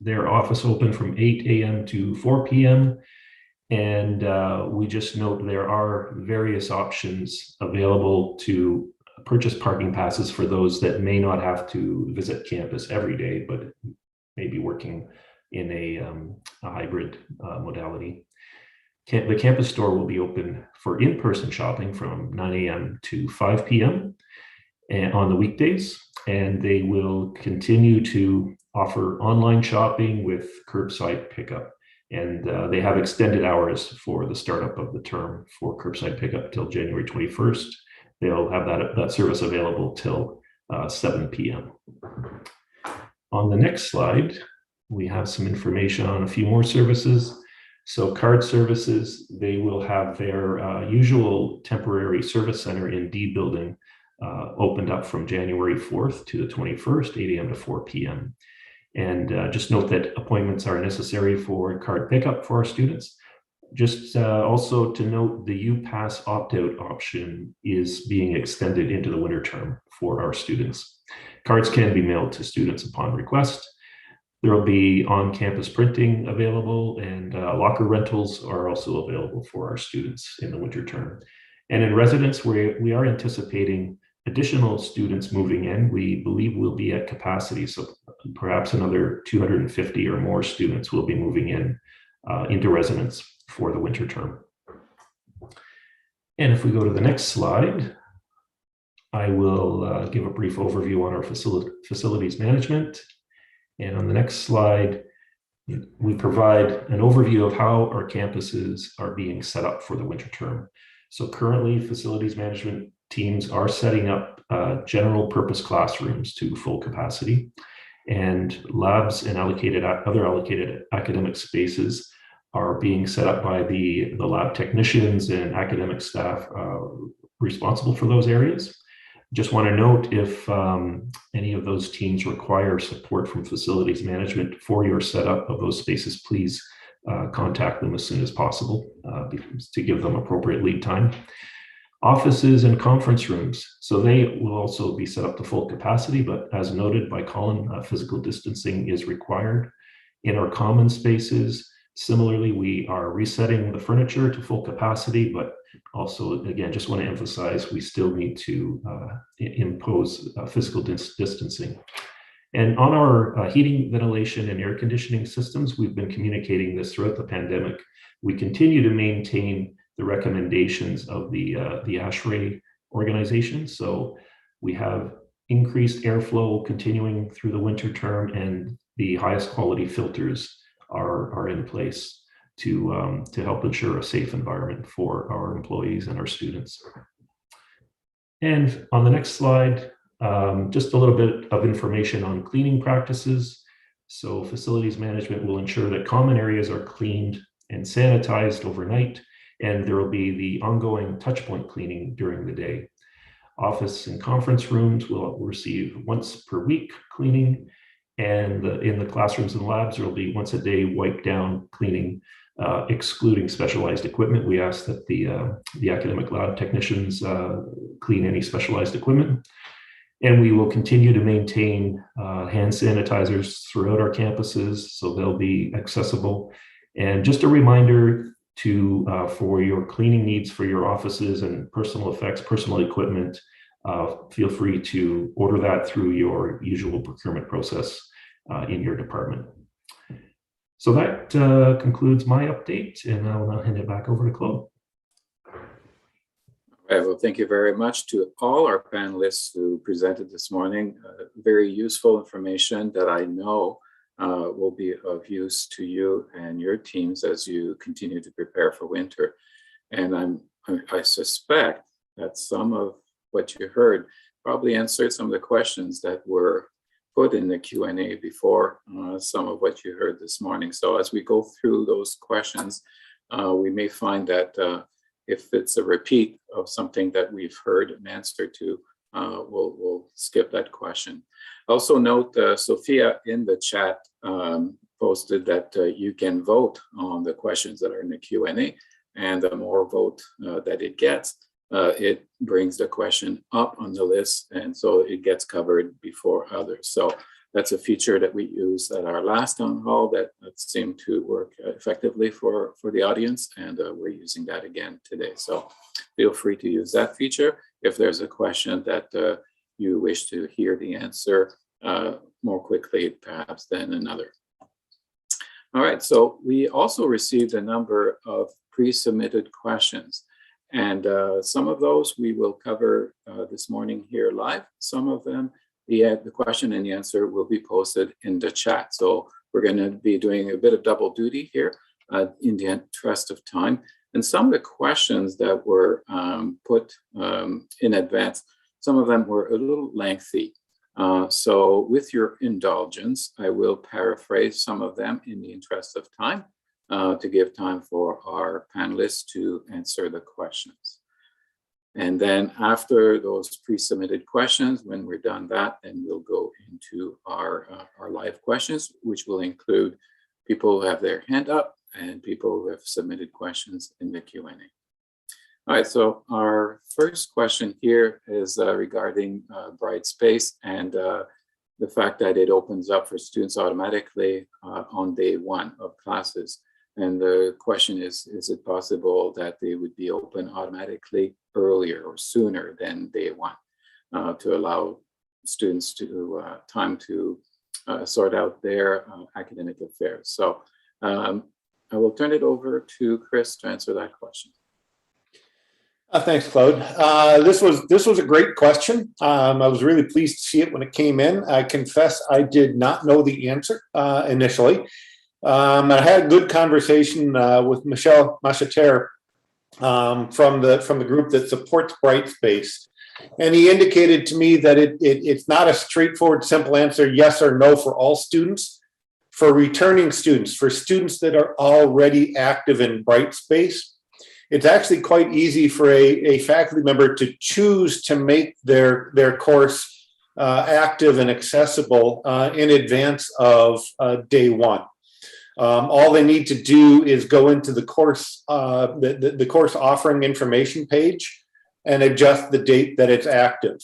their office open from 8 a.m. to 4 p.m. And we just note there are various options available to purchase parking passes for those that may not have to visit campus every day, but may be working in a hybrid modality. The campus store will be open for in-person shopping from 9 a.m. to 5 p.m. on the weekdays, and they will continue to offer online shopping with curbside pickup. And they have extended hours for the startup of the term for curbside pickup till January 21st. They'll have that service available till 7 p.m. On the next slide, we have some information on a few more services. So card services, they will have their usual temporary service center in D building opened up from January 4th to the 21st, 8 a.m. to 4 p.m. And just note that appointments are necessary for card pickup for our students. Just also to note, the UPass opt-out option is being extended into the winter term for our students. Cards can be mailed to students upon request. There will be on-campus printing available, and locker rentals are also available for our students in the winter term. And in residence, we are anticipating additional students moving in. We believe we'll be at capacity, so perhaps another 250 or more students will be moving in into residence for the winter term. And if we go to the next slide, I will give a brief overview on our facilities management. And on the next slide, we provide an overview of how our campuses are being set up for the winter term. So currently, facilities management teams are setting up general purpose classrooms to full capacity, and labs and other allocated academic spaces are being set up by the lab technicians and academic staff responsible for those areas. Just want to note, if any of those teams require support from facilities management for your setup of those spaces, please contact them as soon as possible to give them appropriate lead time. Offices and conference rooms, so they will also be set up to full capacity, but as noted by Colin, physical distancing is required. In our common spaces, similarly, we are resetting the furniture to full capacity, but also, again, just want to emphasize, we still need to impose physical distancing. And on our heating, ventilation, and air conditioning systems, we've been communicating this throughout the pandemic. We continue to maintain the recommendations of the ASHRAE organization. So we have increased airflow continuing through the winter term, and the highest quality filters are in place to help ensure a safe environment for our employees and our students. And on the next slide, just a little bit of information on cleaning practices. So facilities management will ensure that common areas are cleaned and sanitized overnight, and there will be the ongoing touchpoint cleaning during the day. Office and conference rooms will receive once per week cleaning, and in the classrooms and labs, there will be once a day wipe down cleaning, excluding specialized equipment. We ask that the academic lab technicians clean any specialized equipment. And we will continue to maintain hand sanitizers throughout our campuses, so they'll be accessible. And just a reminder for your cleaning needs for your offices and personal effects, personal equipment, feel free to order that through your usual procurement process in your department. So that concludes my update, and I'll now hand it back over to Claude. All right, well, thank you very much to all our panelists who presented this morning. Very useful information that I know will be of use to you and your teams as you continue to prepare for winter. And I suspect that some of what you heard probably answered some of the questions that were put in the Q&A before some of what you heard this morning. So as we go through those questions, we may find that if it's a repeat of something that we've heard an answer to, we'll skip that question. Also note, Sophia in the chat posted that you can vote on the questions that are in the Q&A, and the more vote that it gets, it brings the question up on the list, and so it gets covered before others. So that's a feature that we used at our last town hall that seemed to work effectively for the audience, and we're using that again today. So feel free to use that feature if there's a question that you wish to hear the answer more quickly, perhaps, than another. All right, so we also received a number of pre-submitted questions, and some of those we will cover this morning here live. Some of them, the question and the answer will be posted in the chat. So we're going to be doing a bit of double duty here in the interest of time. And some of the questions that were put in advance, some of them were a little lengthy. So with your indulgence, I will paraphrase some of them in the interest of time to give time for our panelists to answer the questions. And then after those pre-submitted questions, when we're done that, then we'll go into our live questions, which will include people who have their hand up and people who have submitted questions in the Q&A. All right, so our first question here is regarding Brightspace and the fact that it opens up for students automatically on day one of classes. And the question is it possible that they would be open automatically earlier or sooner than day one to allow students to time to sort out their academic affairs? So I will turn it over to Chris to answer that question. Thanks, Claude. This was a great question. I was really pleased to see it when it came in. I confess I did not know the answer initially. I had a good conversation with Michel Macheter from the group that supports Brightspace, and he indicated to me that it's not a straightforward, simple answer, yes or no, for all students. For returning students, for students that are already active in Brightspace, it's actually quite easy for a faculty member to choose to make their course active and accessible in advance of day one. All they need to do is go into the course, the course offering information page and adjust the date that it's active.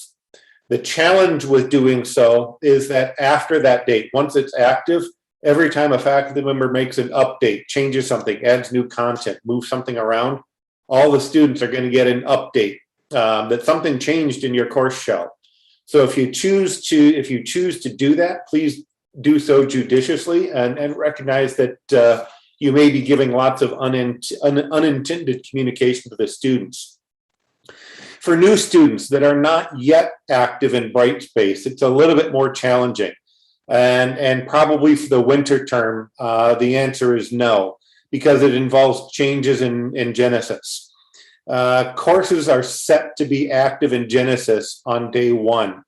The challenge with doing so is that after that date, once it's active, every time a faculty member makes an update, changes something, adds new content, moves something around, all the students are going to get an update that something changed in your course shell. So if you choose to do that, please do so judiciously and recognize that you may be giving lots of unintended communication to the students. For new students that are not yet active in Brightspace, it's a little bit more challenging. And probably for the winter term, the answer is no, because it involves changes in Genesis. Courses are set to be active in Genesis on day one.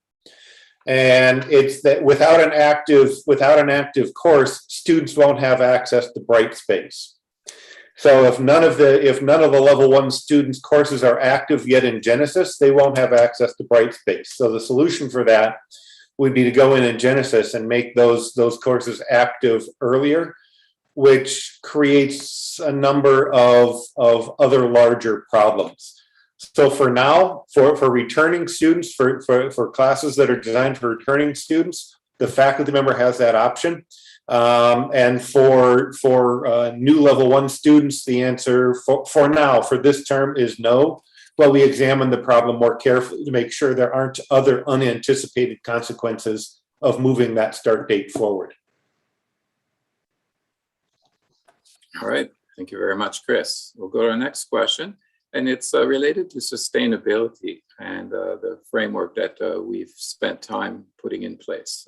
And it's that without an active course, students won't have access to Brightspace. So if none of the level 1 students' courses are active yet in Genesis, they won't have access to Brightspace. So the solution for that would be to go in Genesis and make those courses active earlier, which creates a number of other larger problems. So for now, for returning students, for classes that are designed for returning students, the faculty member has that option. And for new level 1 students, the answer for now, for this term, is no. But we examine the problem more carefully to make sure there aren't other unanticipated consequences of moving that start date forward. All right, thank you very much, Chris. We'll go to our next question, and it's related to sustainability and the framework that we've spent time putting in place.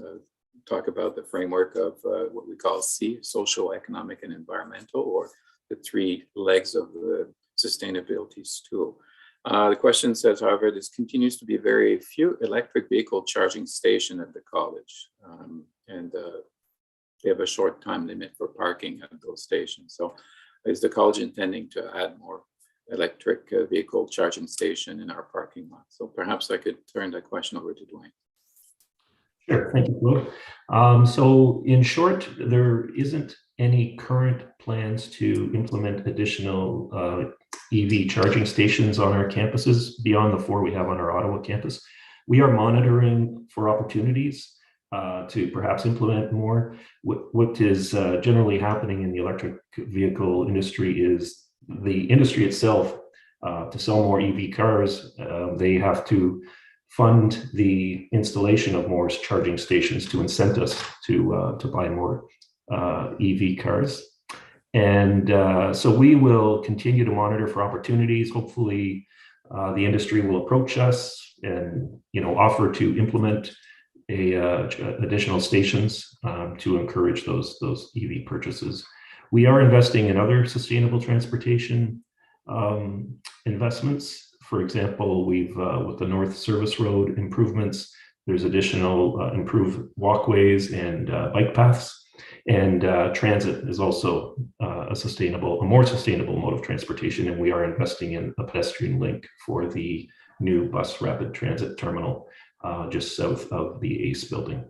talk about the framework of what we call C, social, economic, and environmental, or the 3 legs of the sustainability stool. The question says, however, there continues to be very few electric vehicle charging stations at the college, and they have a short time limit for parking at those stations. So is the college intending to add more electric vehicle charging station in our parking lot? So perhaps I could turn that question over to Dwayne. Sure, thank you, Claude. So in short, there isn't any current plans to implement additional EV charging stations on our campuses beyond the 4 we have on our Ottawa campus. We are monitoring for opportunities to perhaps implement more. What is generally happening in the electric vehicle industry is the industry itself, to sell more EV cars, they have to fund the installation of more charging stations to incent us to buy more EV cars. And so we will continue to monitor for opportunities. Hopefully the industry will approach us and offer to implement additional stations to encourage those EV purchases. We are investing in other sustainable transportation investments. For example, we've with the North Service Road improvements, there's additional improved walkways and bike paths. And transit is also a more sustainable mode of transportation, and we are investing in a pedestrian link for the new bus rapid transit terminal just south of the ACE building.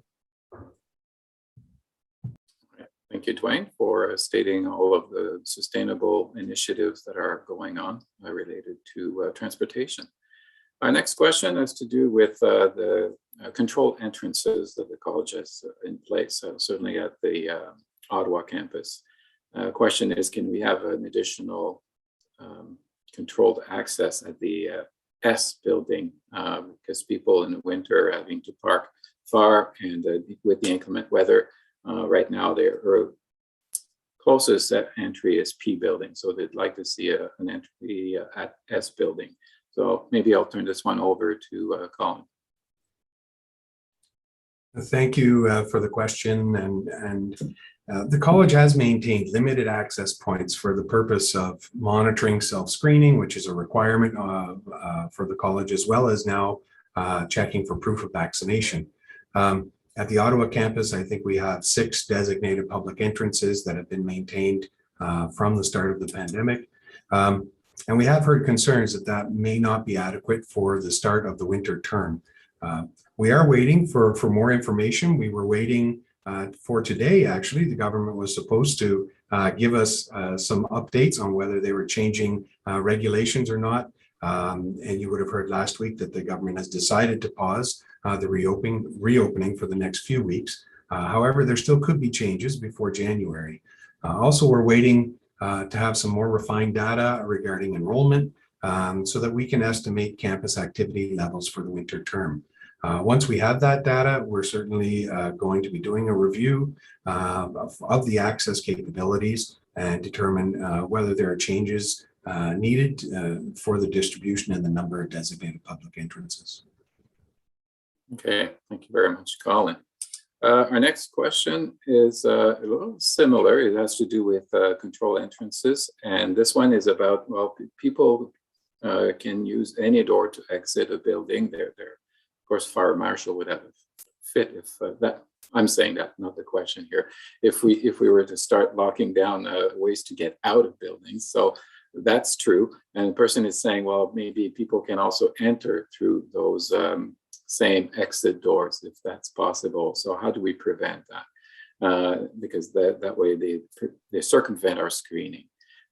Thank you, Dwayne, for stating all of the sustainable initiatives that are going on related to transportation. Our next question has to do with the controlled entrances that the college has in place, certainly at the Ottawa campus. Question is, can we have an additional controlled access at the S building, because people in the winter are having to park far, and with the inclement weather, right now their closest entry is P building, so they'd like to see an entry at S building. So maybe I'll turn this one over to Colin. Thank you for the question. And the college has maintained limited access points for the purpose of monitoring self-screening, which is a requirement for the college, as well as now checking for proof of vaccination. At the Ottawa campus, I think we have 6 designated public entrances that have been maintained from the start of the pandemic. And we have heard concerns that may not be adequate for the start of the winter term. We are waiting for more information. We were waiting for today, actually. The government was supposed to give us some updates on whether they were changing regulations or not. And you would have heard last week that the government has decided to pause the reopening for the next few weeks. However, there still could be changes before January. Also, we're waiting to have some more refined data regarding enrollment so that we can estimate campus activity levels for the winter term. Once we have that data, we're certainly going to be doing a review of the access capabilities and determine whether there are changes needed for the distribution and the number of designated public entrances. Okay, thank you very much, Colin. Our next question is a little similar. It has to do with control entrances. And this one is about, well, people can use any door to exit a building. Of course, fire marshal would have a fit if that, I'm saying that, not the question here. If we were to start locking down ways to get out of buildings. So that's true. And the person is saying, well, maybe people can also enter through those same exit doors if that's possible. So how do we prevent that? Because that way they circumvent our screening.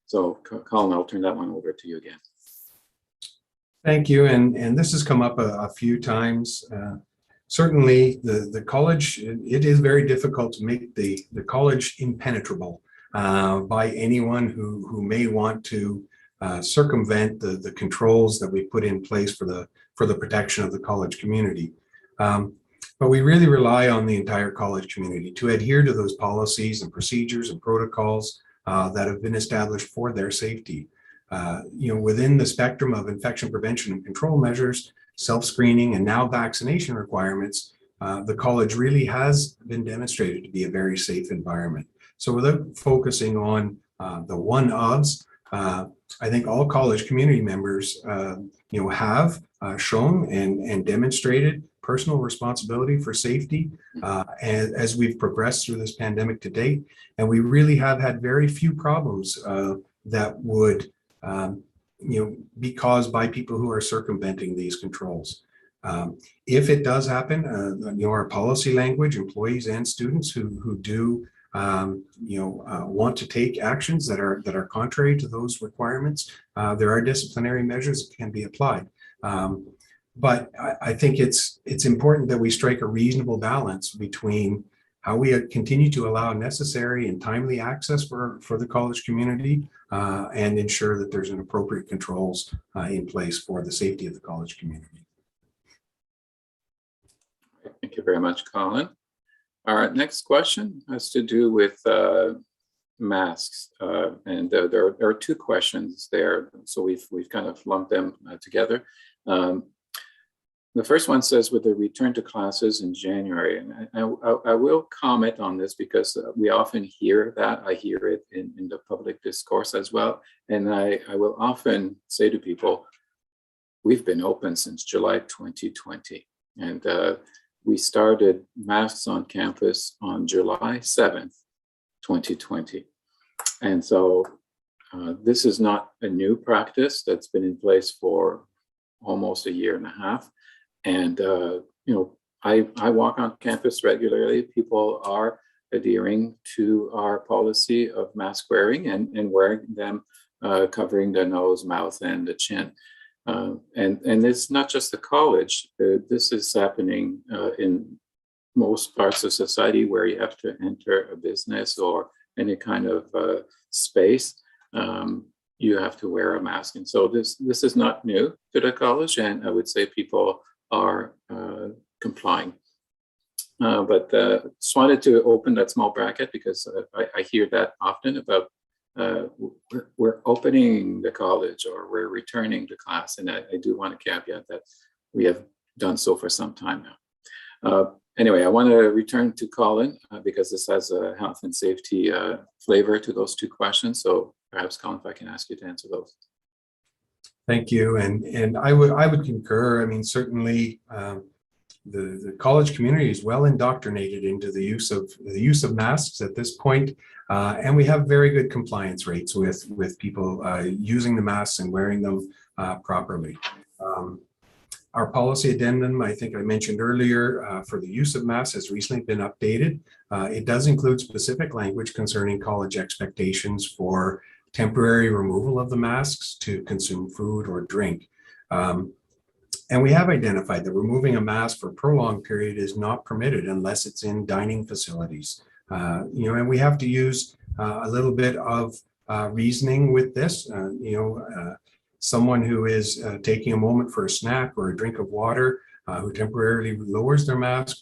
So Colin, I'll turn that one over to you again. Thank you. And this has come up a few times. Certainly the college, it is very difficult to make the college impenetrable by anyone who may want to circumvent the controls that we put in place for the protection of the college community. But we really rely on the entire college community to adhere to those policies and procedures and protocols that have been established for their safety. Within the spectrum of infection prevention and control measures, self-screening, and now vaccination requirements, the college really has been demonstrated to be a very safe environment. So without focusing on the one-ofs, I think all college community members, have shown and demonstrated personal responsibility for safety as we've progressed through this pandemic to date. And we really have had very few problems that would, be caused by people who are circumventing these controls. If it does happen, our policy language, employees and students who do want to take actions that are contrary to those requirements, there are disciplinary measures that can be applied. But I think it's important that we strike a reasonable balance between how we continue to allow necessary and timely access for the college community and ensure that there's an appropriate controls in place for the safety of the college community. Thank you very much, Colin. Our next question has to do with masks, and there are two questions there, so we've kind of lumped them together. The first one says, with the return to classes in January, and I will comment on this because we often hear that. I hear it in the public discourse as well, and I will often say to people, we've been open since July 2020, and we started masks on campus on July 7th, 2020. And so this is not a new practice that's been in place for almost a year and a half. And, I walk on campus regularly. People are adhering to our policy of mask wearing and wearing them, covering the nose, mouth, and the chin. And it's not just the college. This is happening in most parts of society where you have to enter a business or any kind of space. You have to wear a mask. And so this is not new to the college, and I would say people are complying. But just wanted to open that small bracket because I hear that often about we're opening the college or we're returning to class. And I do want to caveat that we have done so for some time now. Anyway, I want to return to Colin because this has a health and safety flavor to those two questions. So perhaps, Colin, if I can ask you to answer those. Thank you, and I would concur. I mean, certainly the college community is well indoctrinated into the use of masks at this point, and we have very good compliance rates with people using the masks and wearing them properly. Our policy addendum, I think I mentioned earlier, for the use of masks has recently been updated. It does include specific language concerning college expectations for temporary removal of the masks to consume food or drink. And we have identified that removing a mask for a prolonged period is not permitted unless it's in dining facilities. And we have to use a little bit of reasoning with this. Someone who is taking a moment for a snack or a drink of water, who temporarily lowers their mask,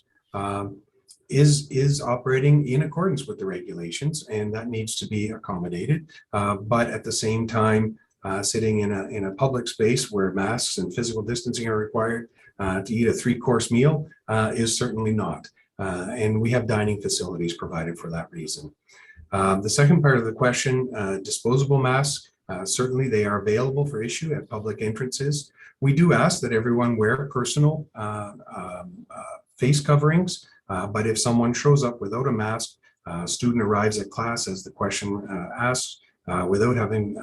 is operating in accordance with the regulations, and that needs to be accommodated. But at the same time, sitting in a public space where masks and physical distancing are required to eat a 3-course meal is certainly not. And we have dining facilities provided for that reason. The second part of the question, disposable masks, certainly they are available for issue at public entrances. We do ask that everyone wear personal face coverings, but if someone shows up without a mask, student arrives at class as the question asks, without having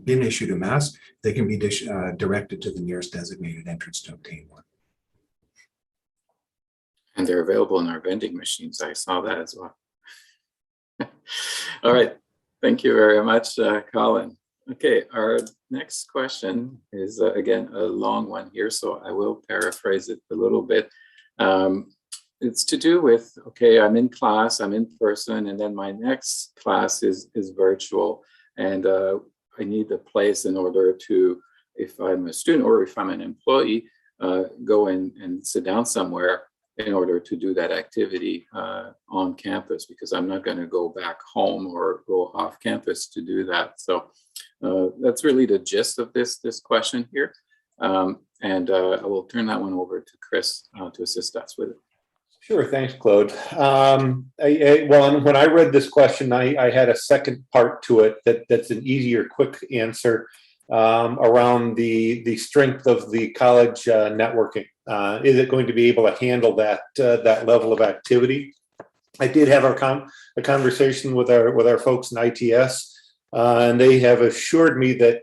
been issued a mask, they can be directed to the nearest designated entrance to obtain one. And they're available in our vending machines. I saw that as well. All right. Thank you very much, Colin. Okay, our next question is, again, a long one here, so I will paraphrase it a little bit. It's to do with, okay, I'm in class, I'm in person, and then my next class is virtual. And I need a place in order to, if I'm a student or if I'm an employee, go in and sit down somewhere in order to do that activity on campus, because I'm not going to go back home or go off campus to do that. So that's really the gist of this question here. And I will turn that one over to Chris to assist us with it. Sure, thanks, Claude. Well, when I read this question, I had a second part to it that's an easier, quick answer around the strength of the college networking. Is it going to be able to handle that level of activity? I did have a conversation with our folks in ITS, and they have assured me that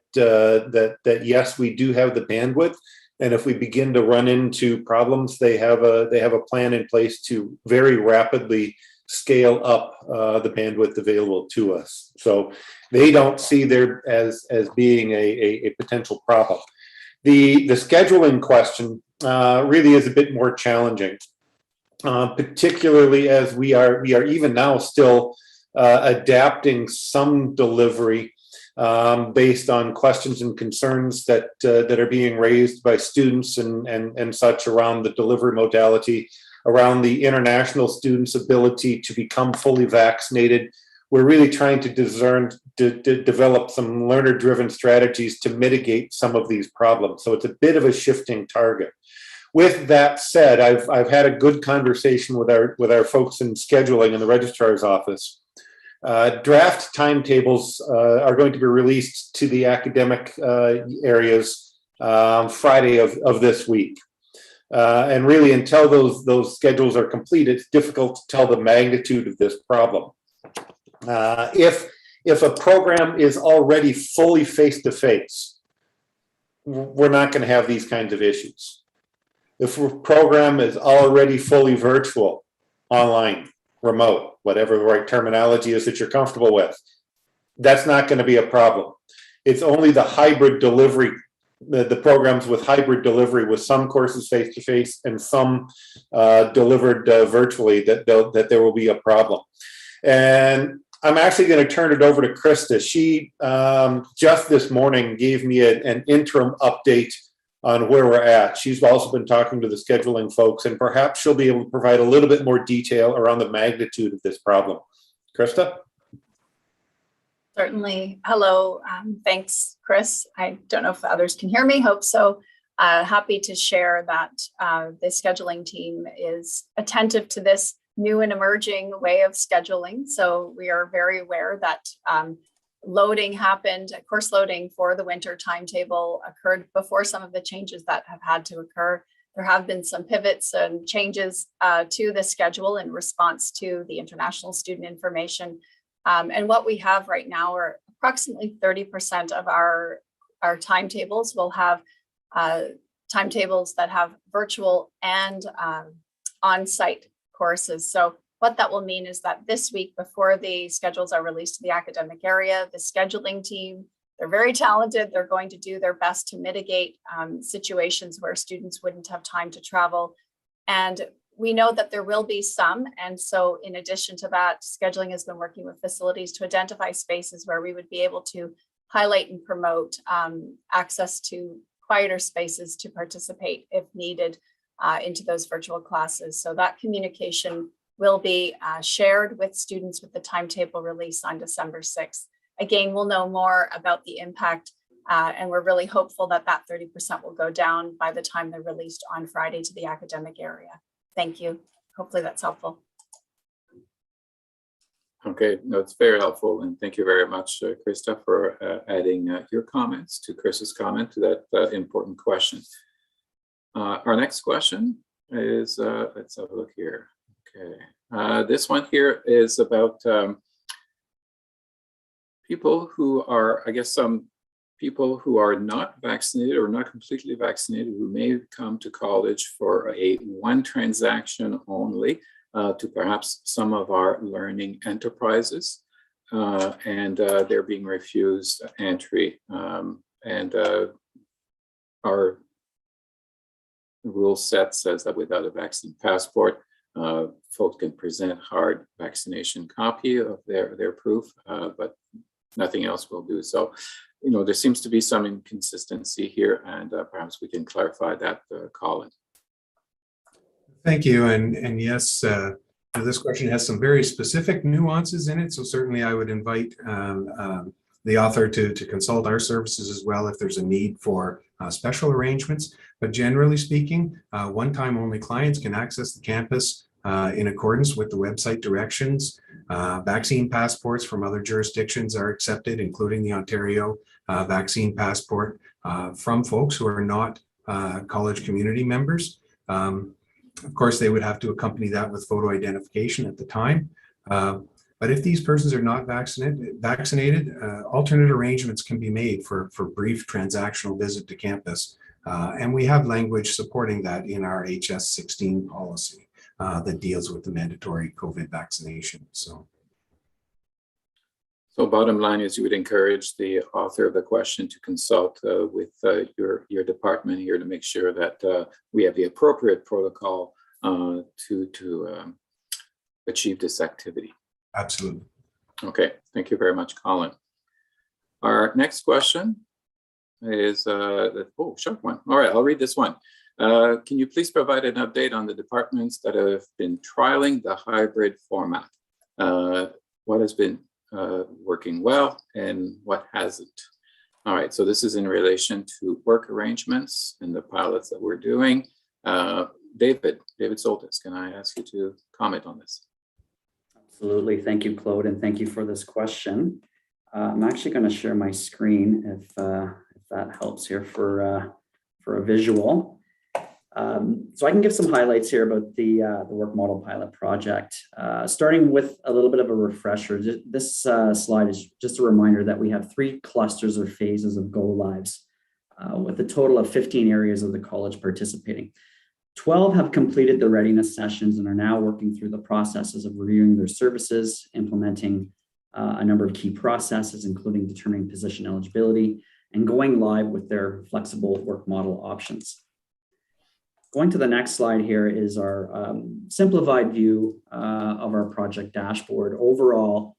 yes, we do have the bandwidth. And if we begin to run into problems, they have a plan in place to very rapidly scale up the bandwidth available to us. So they don't see there as being a potential problem. The scheduling question really is a bit more challenging, particularly as we are even now still adapting some delivery based on questions and concerns that are being raised by students and such around the delivery modality, around the international students' ability to become fully vaccinated. We're really trying to develop some learner-driven strategies to mitigate some of these problems. So it's a bit of a shifting target. With that said, I've had a good conversation with our folks in scheduling in the registrar's office. Draft timetables are going to be released to the academic areas Friday of this week. And really, until those schedules are complete, it's difficult to tell the magnitude of this problem. If a program is already fully face-to-face, we're not going to have these kinds of issues. If a program is already fully virtual, online, remote, whatever the right terminology is that you're comfortable with, that's not going to be a problem. It's only the hybrid delivery, the programs with hybrid delivery with some courses face-to-face and some delivered virtually that there will be a problem. And I'm actually going to turn it over to Krista. She just this morning gave me an interim update on where we're at. She's also been talking to the scheduling folks, and perhaps she'll be able to provide a little bit more detail around the magnitude of this problem. Krista? Certainly. Hello. Thanks, Chris. I don't know if others can hear me. Hope so. Happy to share that the scheduling team is attentive to this new and emerging way of scheduling. So we are very aware that loading happened, course loading for the winter timetable occurred before some of the changes that have had to occur. There have been some pivots and changes to the schedule in response to the international student information. And what we have right now are approximately 30% of our timetables will have timetables that have virtual and on-site courses. So what that will mean is that this week, before the schedules are released to the academic area, the scheduling team, they're very talented. They're going to do their best to mitigate situations where students wouldn't have time to travel. And we know that there will be some. And so in addition to that, scheduling has been working with facilities to identify spaces where we would be able to highlight and promote access to quieter spaces to participate if needed into those virtual classes. So that communication will be shared with students with the timetable release on December 6th. Again, we'll know more about the impact and we're really hopeful that that 30% will go down by the time they're released on Friday to the academic area. Thank you. Hopefully that's helpful. Okay, no, it's very helpful. And thank you very much, Krista, for adding your comments to Chris's comment to that important question. Our next question is, let's have a look here. Okay, this one here is about people who are, I guess, some people who are not vaccinated or not completely vaccinated who may come to college for one transaction only to perhaps some of our learning enterprises, and they're being refused entry. And our rule set says that without a vaccine passport, folks can present hard vaccination copy of their proof, but nothing else will do. So, you know, there seems to be some inconsistency here, and perhaps we can clarify that, Colin. Thank you. And yes, this question has some very specific nuances in it. So certainly I would invite the author to consult our services as well if there's a need for special arrangements. But generally speaking, one-time only clients can access the campus in accordance with the website directions. Vaccine passports from other jurisdictions are accepted, including the Ontario vaccine passport from folks who are not college community members. Of course, they would have to accompany that with photo identification at the time. But if these persons are not vaccinated, alternate arrangements can be made for brief transactional visit to campus. And we have language supporting that in our HS16 policy that deals with the mandatory COVID vaccination. So bottom line is you would encourage the author of the question to consult with your department here to make sure that we have the appropriate protocol to achieve this activity. Absolutely. Okay, thank you very much, Colin. Our next question is, short one. All right, I'll read this one. Can you please provide an update on the departments that have been trialing the hybrid format? What has been working well and what hasn't? All right, so this is in relation to work arrangements and the pilots that we're doing. David Soltis, can I ask you to comment on this? Absolutely. Thank you, Claude, and thank you for this question. I'm actually going to share my screen if that helps here for a visual. So I can give some highlights here about the work model pilot project. Starting with a little bit of a refresher, this slide is just a reminder that we have 3 clusters or phases of go lives with a total of 15 areas of the college participating. 12 have completed the readiness sessions and are now working through the processes of reviewing their services, implementing a number of key processes, including determining position eligibility and going live with their flexible work model options. Going to the next slide here is our simplified view of our project dashboard. Overall,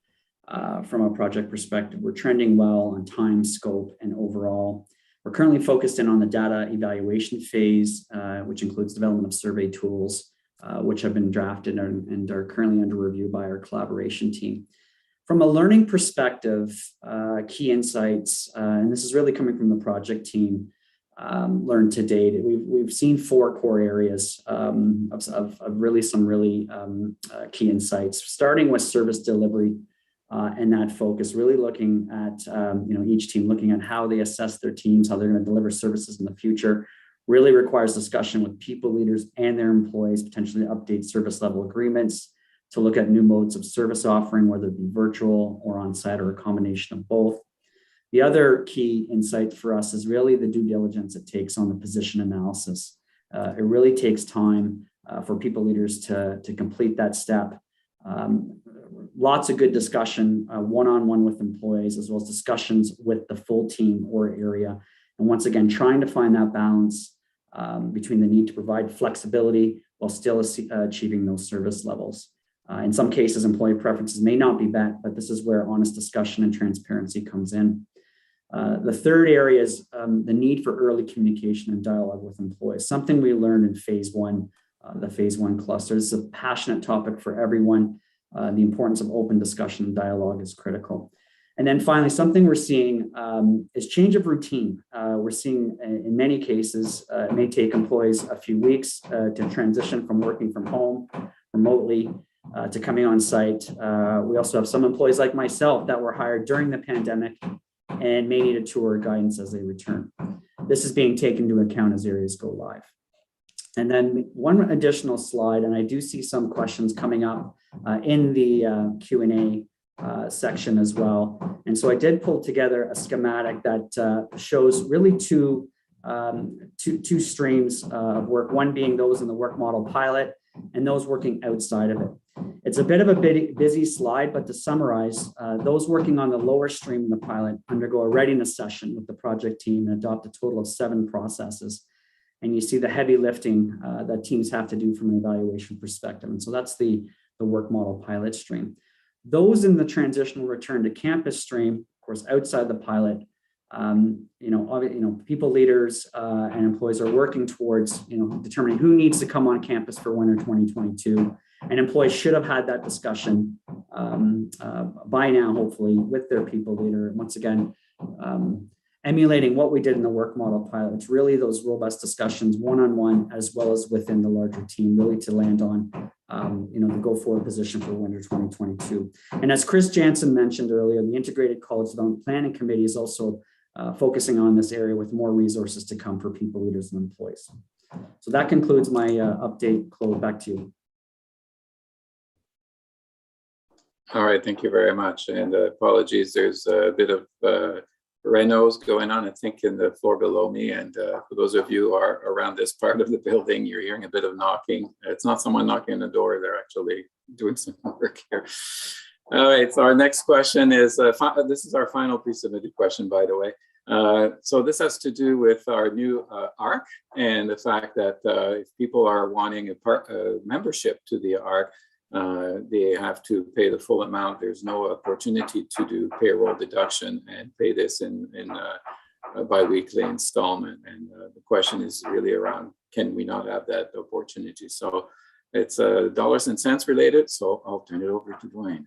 from a project perspective, we're trending well on time, scope, and overall. We're currently focused in on the data evaluation phase, which includes development of survey tools, which have been drafted and are currently under review by our collaboration team. From a learning perspective, key insights, and this is really coming from the project team, learned to date. We've seen 4 core areas of really some really key insights, starting with service delivery and that focus, really looking at each team, looking at how they assess their teams, how they're going to deliver services in the future. Really requires discussion with people leaders and their employees, potentially update service level agreements, to look at new modes of service offering, whether it be virtual or on-site or a combination of both. The other key insight for us is really the due diligence it takes on the position analysis. It really takes time for people leaders to complete that step. Lots of good discussion, one-on-one with employees, as well as discussions with the full team or area. And once again, trying to find that balance between the need to provide flexibility while still achieving those service levels. In some cases, employee preferences may not be met, but this is where honest discussion and transparency comes in. The third area is the need for early communication and dialogue with employees, something we learned in phase 1, the phase 1 cluster. This is a passionate topic for everyone. The importance of open discussion and dialogue is critical. And then finally, something we're seeing is change of routine. We're seeing in many cases, it may take employees a few weeks to transition from working from home remotely to coming on site. We also have some employees like myself that were hired during the pandemic and may need a tour or guidance as they return. This is being taken into account as areas go live. And then one additional slide, and I do see some questions coming up in the Q&A section as well. And so I did pull together a schematic that shows really two streams of work, one being those in the work model pilot and those working outside of it. It's a bit of a busy slide, but to summarize, those working on the lower stream in the pilot undergo a readiness session with the project team and adopt a total of 7 processes. And you see the heavy lifting that teams have to do from an evaluation perspective. And so that's the work model pilot stream. Those in the transitional return to campus stream, of course, outside the pilot, people leaders and employees are working towards, determining who needs to come on campus for winter 2022. And employees should have had that discussion by now, hopefully, with their people leader. Once again, emulating what we did in the work model pilot. It's really those robust discussions one-on-one as well as within the larger team, really to land on the go-forward position for winter 2022. And as Chris Jansen mentioned earlier, the Integrated College Development Planning Committee is also focusing on this area with more resources to come for people, leaders, and employees. So that concludes my update. Claude, back to you. All right, thank you very much. And apologies, there's a bit of renos going on, I think, in the floor below me. And for those of you who are around this part of the building, you're hearing a bit of knocking. It's not someone knocking on the door, they're actually doing some work here. All right, so our next question is, this is our final pre-submitted question, by the way. So this has to do with our new ARC and the fact that if people are wanting a membership to the ARC, they have to pay the full amount. There's no opportunity to do payroll deduction and pay this in a biweekly installment. And the question is really around, can we not have that opportunity? So it's dollars and cents related. So I'll turn it over to Dwayne.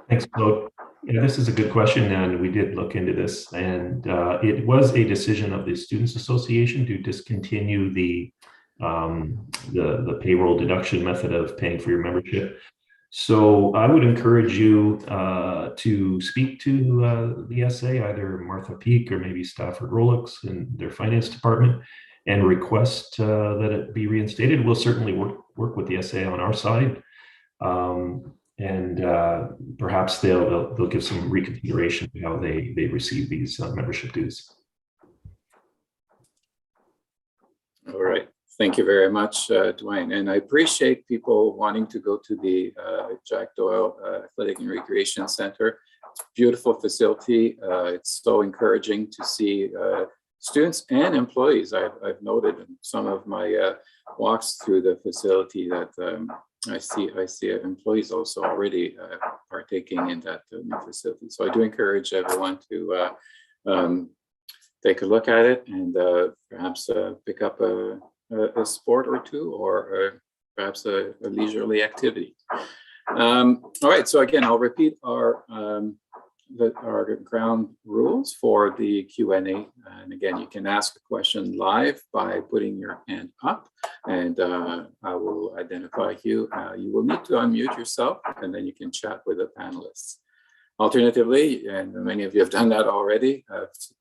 Thanks, Claude. Yeah, this is a good question, and we did look into this, and it was a decision of the Students Association to discontinue the payroll deduction method of paying for your membership. So I would encourage you to speak to the SA, either Martha Peak or maybe Stafford Rolex in their finance department, and request that it be reinstated. We'll certainly work with the SA on our side. And perhaps they'll give some reconsideration to how they receive these membership dues. All right, thank you very much, Dwayne. And I appreciate people wanting to go to the Jack Doyle Athletic and Recreation Center. It's a beautiful facility. It's so encouraging to see students and employees. I've noted in some of my walks through the facility that I see employees also already partaking in that new facility. So I do encourage everyone to take a look at it and perhaps pick up a sport or two, or perhaps a leisurely activity. All right, so again, I'll repeat our ground rules for the Q&A. And again, you can ask a question live by putting your hand up, and I will identify you. You will need to unmute yourself, and then you can chat with the panelists. Alternatively, and many of you have done that already,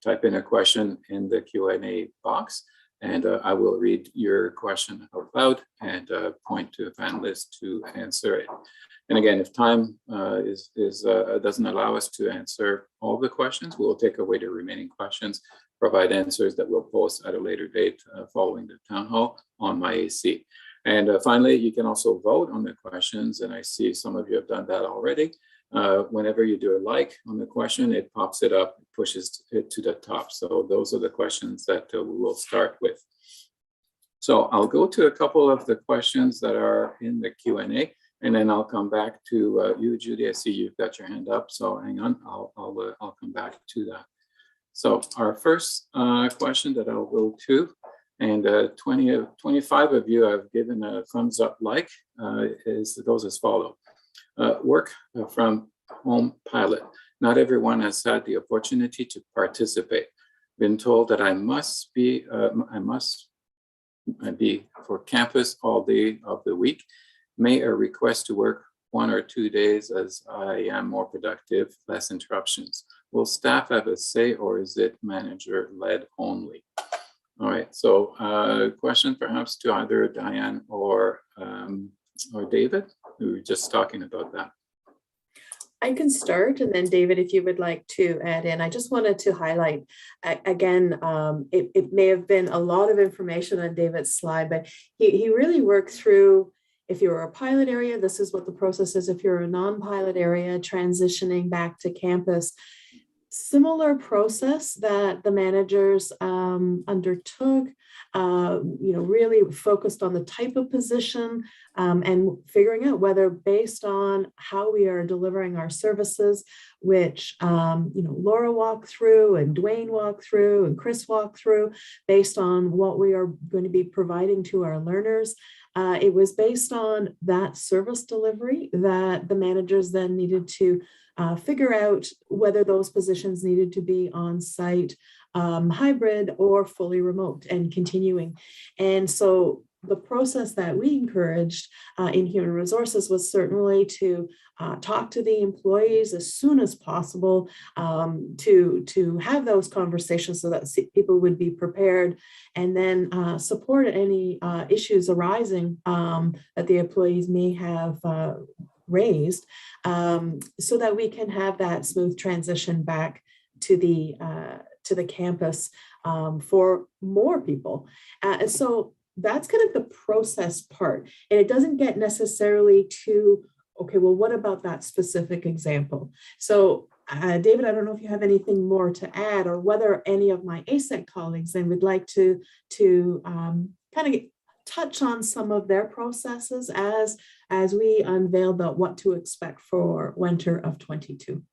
type in a question in the Q&A box, and I will read your question out loud and point to a panelist to answer it. And again, if time doesn't allow us to answer all the questions, we'll take away the remaining questions, provide answers that we'll post at a later date following the town hall on MyAC. And finally, you can also vote on the questions, and I see some of you have done that already. Whenever you do a like on the question, it pops it up, pushes it to the top. So those are the questions that we will start with. So I'll go to a couple of the questions that are in the Q&A. And then I'll come back to you, Judy. I see you've got your hand up, so hang on. I'll come back to that. So our first question that I'll go to, and 25 of you have given a thumbs up like, goes as follows. Work from home pilot. Not everyone has had the opportunity to participate. Been told that I must be for campus all day of the week. May a request to work 1 or 2 days as I am more productive, less interruptions. Will staff have a say, or is it manager led only? All right, so question perhaps to either Diane or David, who were just talking about that. I can start, and then David, if you would like to add in. I just wanted to highlight, again, it may have been a lot of information on David's slide, but he really worked through, if you're a pilot area, this is what the process is. If you're a non-pilot area transitioning back to campus, similar process that the managers undertook, really focused on the type of position and figuring out whether, based on how we are delivering our services, which Laura walked through and Dwayne walked through and Chris walked through, based on what we are going to be providing to our learners. It was based on that service delivery that the managers then needed to figure out whether those positions needed to be on site, hybrid, or fully remote and continuing. And so the process that we encouraged in human resources was certainly to talk to the employees as soon as possible, to have those conversations so that people would be prepared, and then support any issues arising that the employees may have raised, so that we can have that smooth transition back to the campus for more people. And so that's kind of the process part. And it doesn't get necessarily to, okay, well, what about that specific example? So David, I don't know if you have anything more to add, or whether any of my ASEC colleagues then would like to kind of touch on some of their processes as we unveil the what to expect for winter of 22.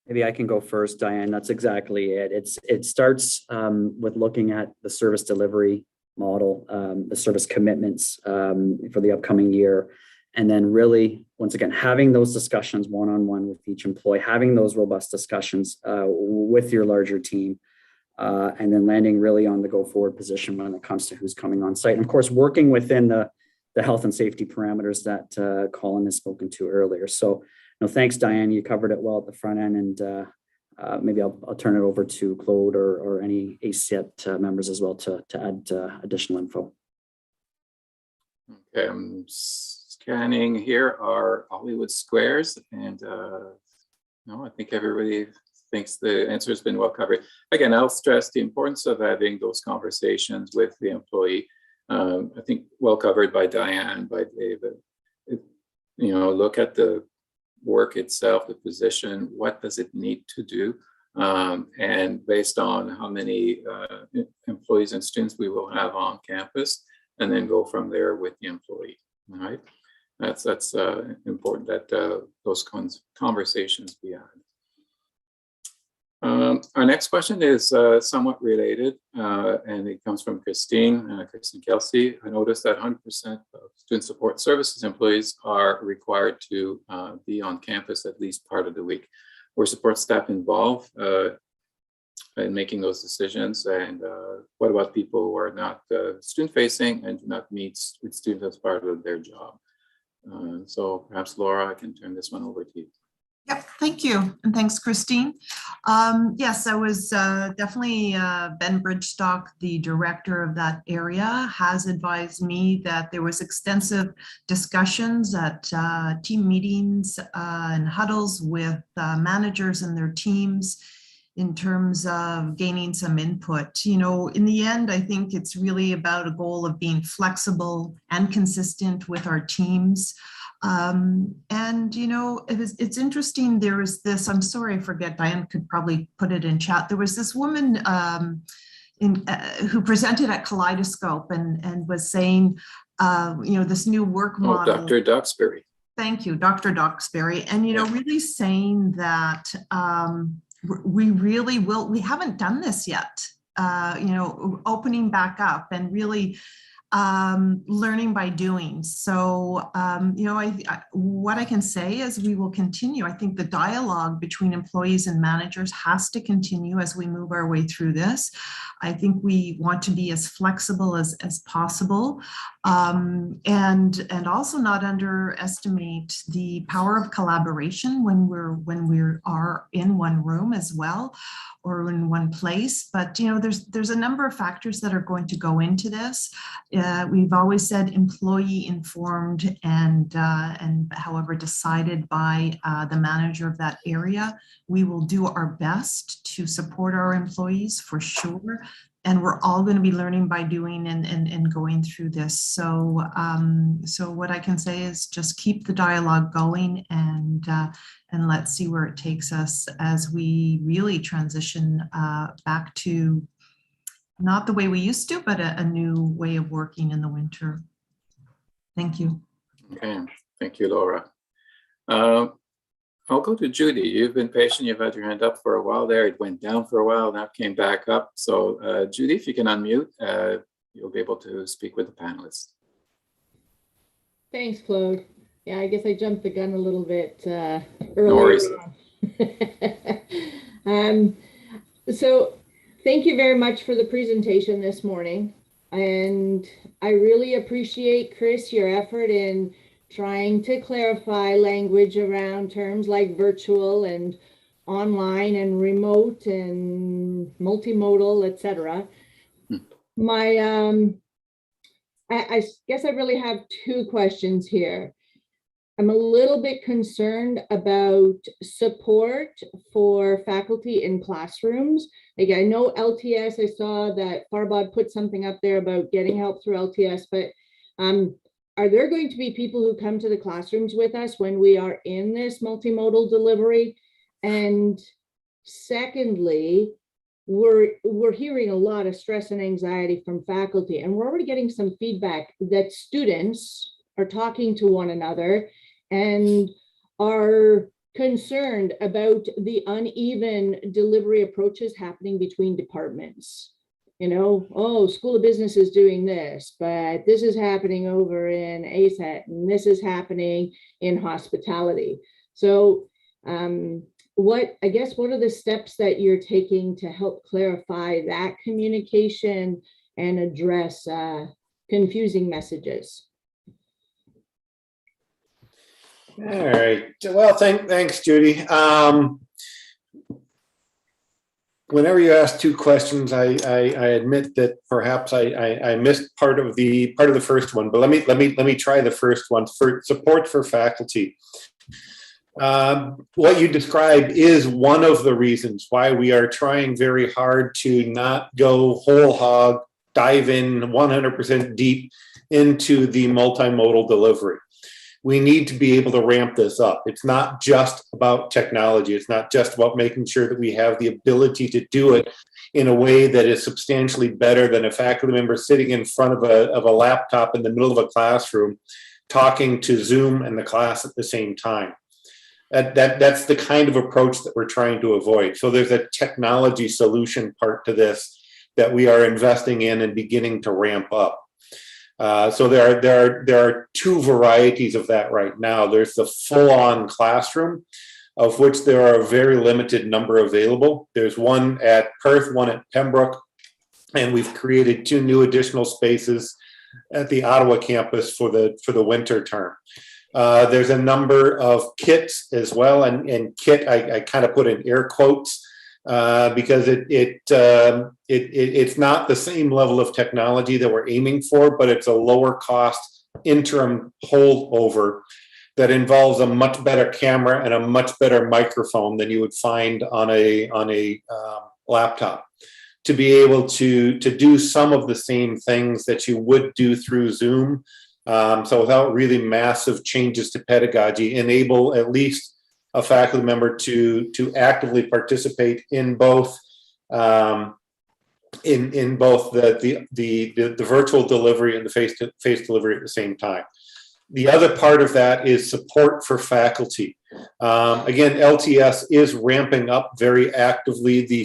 Maybe I can go first, Diane. That's exactly it. It starts with looking at the service delivery model, the service commitments for the upcoming year. And then really, once again, having those discussions one-on-one with each employee, having those robust discussions with your larger team, and then landing really on the go-forward position when it comes to who's coming on site. And of course, working within the health and safety parameters that Colin has spoken to earlier. So, no, thanks, Diane. You covered it well at the front end, and maybe I'll turn it over to Claude or any ACET members as well to add additional info. Okay, I'm scanning here our Hollywood squares, and no, I think everybody thinks the answer has been well covered. Again, I'll stress the importance of having those conversations with the employee. I think well covered by Diane, by David. Look at the work itself, the position, what does it need to do? And based on how many employees and students we will have on campus, and then go from there with the employee, all right? That's important that those conversations be had. Our next question is somewhat related, and it comes from Christine Kelsey. I noticed that 100% of student support services employees are required to be on campus at least part of the week. Were support staff involved in making those decisions? And what about people who are not student-facing and do not meet with students as part of their job? So perhaps Laura, I can turn this one over to you. Yep, thank you. And thanks, Christine. Yes, I was definitely Ben Bridgestock, the director of that area, has advised me that there was extensive discussions at team meetings and huddles with managers and their teams in terms of gaining some input. In the end, I think it's really about a goal of being flexible and consistent with our teams. It's interesting, there was this, I'm sorry, I forget, Diane could probably put it in chat. There was this woman who presented at Kaleidoscope and was saying, this new work model. Dr. Duxbury. Thank you, Dr. Duxbury. And, really saying that we really will, we haven't done this yet, opening back up and really learning by doing. So, what I can say is we will continue. I think the dialogue between employees and managers has to continue as we move our way through this. I think we want to be as flexible as possible, and also not underestimate the power of collaboration when we are in one room as well, or in one place. But there's a number of factors that are going to go into this. We've always said employee informed and however decided by the manager of that area. We will do our best to support our employees for sure. And we're all going to be learning by doing and going through this. So what I can say is just keep the dialogue going and let's see where it takes us as we really transition back to not the way we used to, but a new way of working in the winter. Thank you. Okay, thank you, Laura. I'll go to Judy. You've been patient. You've had your hand up for a while there. It went down for a while, now it came back up. So Judy, if you can unmute, you'll be able to speak with the panelists. Thanks, Claude. Yeah, I guess I jumped the gun a little bit earlier. No worries. So thank you very much for the presentation this morning. And I really appreciate, Chris, your effort in trying to clarify language around terms like virtual and online and remote and multimodal, etc. I guess I really have two questions here. I'm a little bit concerned about support for faculty in classrooms. Like, I know LTS, I saw that Farbod put something up there about getting help through LTS, but are there going to be people who come to the classrooms with us when we are in this multimodal delivery? And secondly, we're hearing a lot of stress and anxiety from faculty, and we're already getting some feedback that students are talking to one another and are concerned about the uneven delivery approaches happening between departments. You know, oh, School of Business is doing this, but this is happening over in ASET, and this is happening in hospitality. So what are the steps that you're taking to help clarify that communication and address confusing messages? All right. Well, thanks, Judy. Whenever you ask two questions, I admit that perhaps I missed part of the first one. But let me try the first one. For support for faculty. What you describe is one of the reasons why we are trying very hard to not go whole hog, dive in 100% deep into the multimodal delivery. We need to be able to ramp this up. It's not just about technology. It's not just about making sure that we have the ability to do it in a way that is substantially better than a faculty member sitting in front of a laptop in the middle of a classroom, talking to Zoom and the class at the same time. That's the kind of approach that we're trying to avoid. So there's a technology solution part to this that we are investing in and beginning to ramp up. So there are two varieties of that right now. There's the full-on classroom, of which there are a very limited number available. There's one at Perth, one at Pembroke, and we've created 2 new additional spaces at the Ottawa campus for the winter term. There's a number of kits as well, and kit I kind of put in air quotes because it's not the same level of technology that we're aiming for, but it's a lower cost interim holdover that involves a much better camera and a much better microphone than you would find on a laptop, to be able to do some of the same things that you would do through Zoom. So without really massive changes to pedagogy, enable at least a faculty member to actively participate in both in both the virtual delivery and the face-to-face delivery at the same time. The other part of that is support for faculty. Again, LTS is ramping up very actively the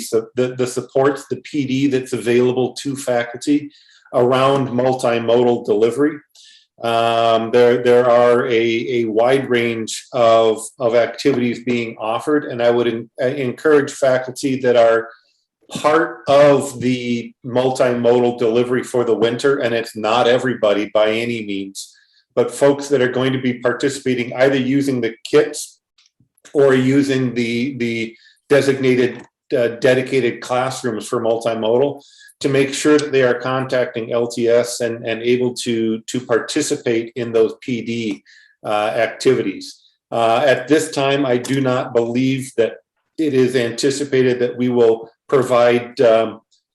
supports, the PD that's available to faculty around multimodal delivery. There are a wide range of activities being offered, and I would encourage faculty that are part of the multimodal delivery for the winter, and it's not everybody by any means, but folks that are going to be participating either using the kits or using the designated dedicated classrooms for multimodal, to make sure that they are contacting LTS and able to participate in those PD activities. At this time, I do not believe that it is anticipated that we will provide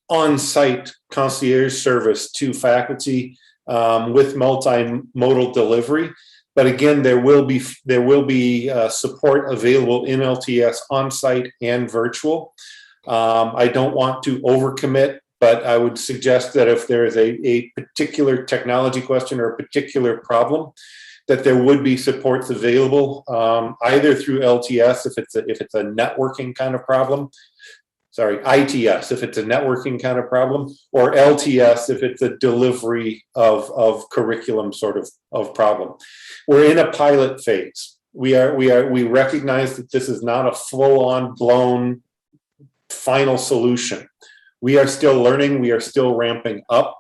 on-site concierge service to faculty with multimodal delivery. But again, there will be support available in LTS on-site and virtual. I don't want to overcommit, but I would suggest that if there is a particular technology question or a particular problem, that there would be supports available either through LTS if it's a networking kind of problem. Sorry, ITS if it's a networking kind of problem, or LTS if it's a delivery of curriculum sort of problem. We're in a pilot phase. We recognize that this is not a full-on blown final solution. We are still learning. We are still ramping up.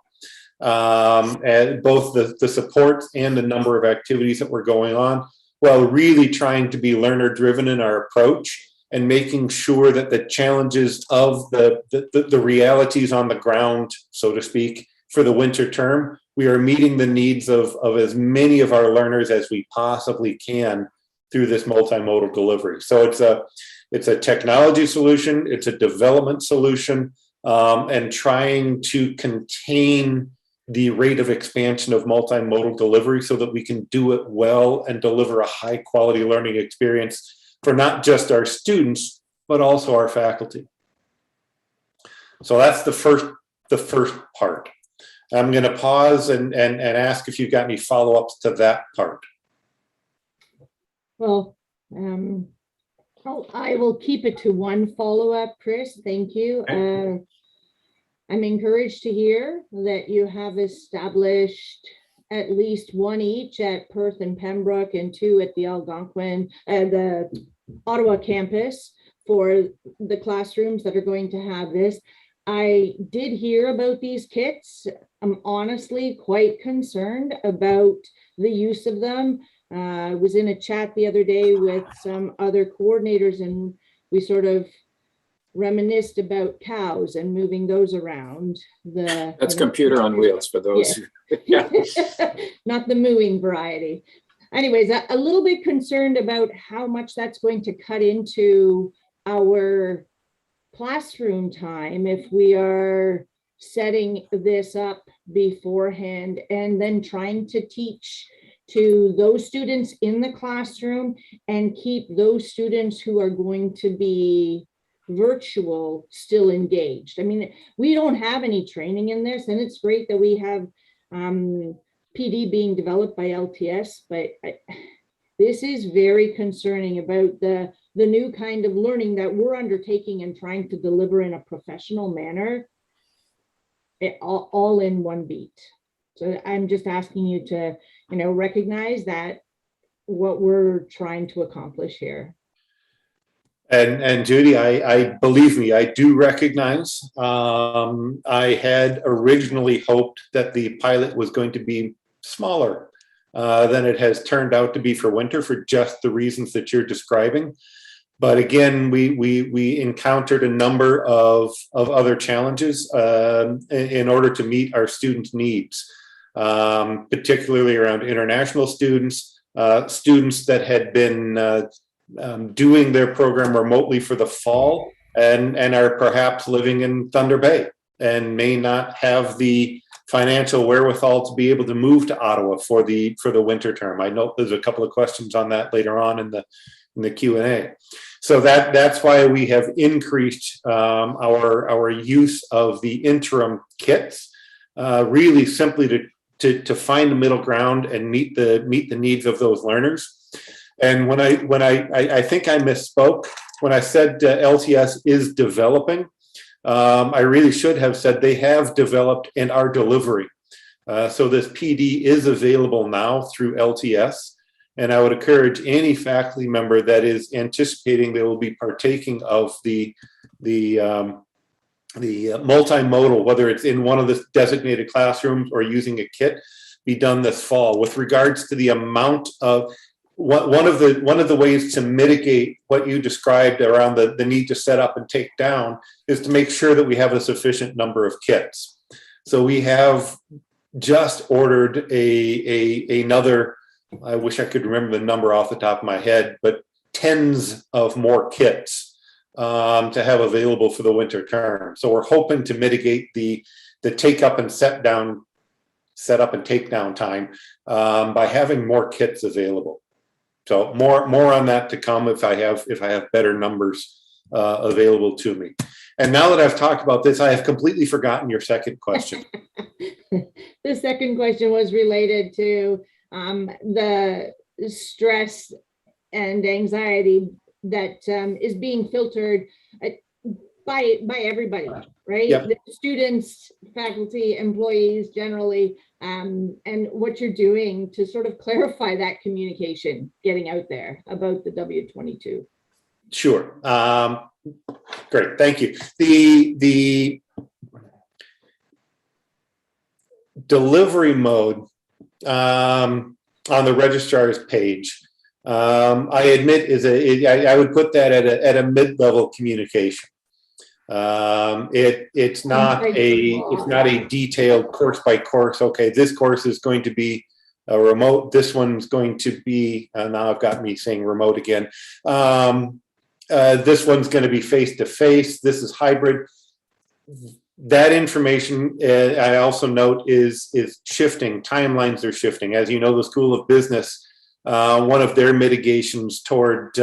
And both the support and the number of activities that were going on, while really trying to be learner driven in our approach and making sure that the challenges of the realities on the ground, so to speak, for the winter term, we are meeting the needs of as many of our learners as we possibly can through this multimodal delivery. So it's a technology solution, it's a development solution, and trying to contain the rate of expansion of multimodal delivery so that we can do it well and deliver a high quality learning experience for not just our students, but also our faculty. So that's the first part. I'm going to pause and ask if you've got any follow-ups to that part. Well, I will keep it to one follow-up, Chris. Thank you. Okay. I'm encouraged to hear that you have established at least one each at Perth and Pembroke and two at the Algonquin, the Ottawa campus for the classrooms that are going to have this. I did hear about these kits. I'm honestly quite concerned about the use of them. I was in a chat the other day with some other coordinators and we sort of reminisced about cows and moving those around. That's computer on wheels for those. Yeah. Not the mooing variety. Anyways, a little bit concerned about how much that's going to cut into our classroom time if we are setting this up beforehand and then trying to teach to those students in the classroom and keep those students who are going to be virtual still engaged. I mean, we don't have any training in this, and it's great that we have PD being developed by LTS, but this is very concerning about the new kind of learning that we're undertaking and trying to deliver in a professional manner, all in one beat. So I'm just asking you to, recognize that what we're trying to accomplish here. And Judy, I believe me, I do recognize. I had originally hoped that the pilot was going to be smaller than it has turned out to be for winter for just the reasons that you're describing. But again, we encountered a number of other challenges in order to meet our students' needs, particularly around international students, students that had been doing their program remotely for the fall and are perhaps living in Thunder Bay and may not have the financial wherewithal to be able to move to Ottawa for the winter term. I know there's a couple of questions on that later on in the Q&A. So that's why we have increased our use of the interim kits, really simply to find the middle ground and meet the needs of those learners. And when I think I misspoke when I said LTS is developing. I really should have said they have developed and are delivering. So this PD is available now through LTS. And I would encourage any faculty member that is anticipating they will be partaking of the multimodal, whether it's in one of the designated classrooms or using a kit, be done this fall. With regards to the amount of one of the ways to mitigate what you described around the need to set up and take down is to make sure that we have a sufficient number of kits. So we have just ordered another, I wish I could remember the number off the top of my head, but tens of more kits to have available for the winter term. So we're hoping to mitigate the take up and set up and take down time by having more kits available. So more on that to come if I have better numbers available to me. And now that I've talked about this, I have completely forgotten your second question. The second question was related to the stress and anxiety that is being filtered by everybody, right? Yep. The students, faculty, employees generally, and what you're doing to sort of clarify that communication getting out there about the W-22. Sure. Great, thank you. The delivery mode on the registrar's page, I admit I would put that at a mid-level communication. It's not a detailed course by course. Okay, this course is going to be a remote. This one's going to be now I've got me saying remote again. This one's going to be face-to-face. This is hybrid. That information, I also note, is shifting. Timelines are shifting. As you know, the School of Business, one of their mitigations toward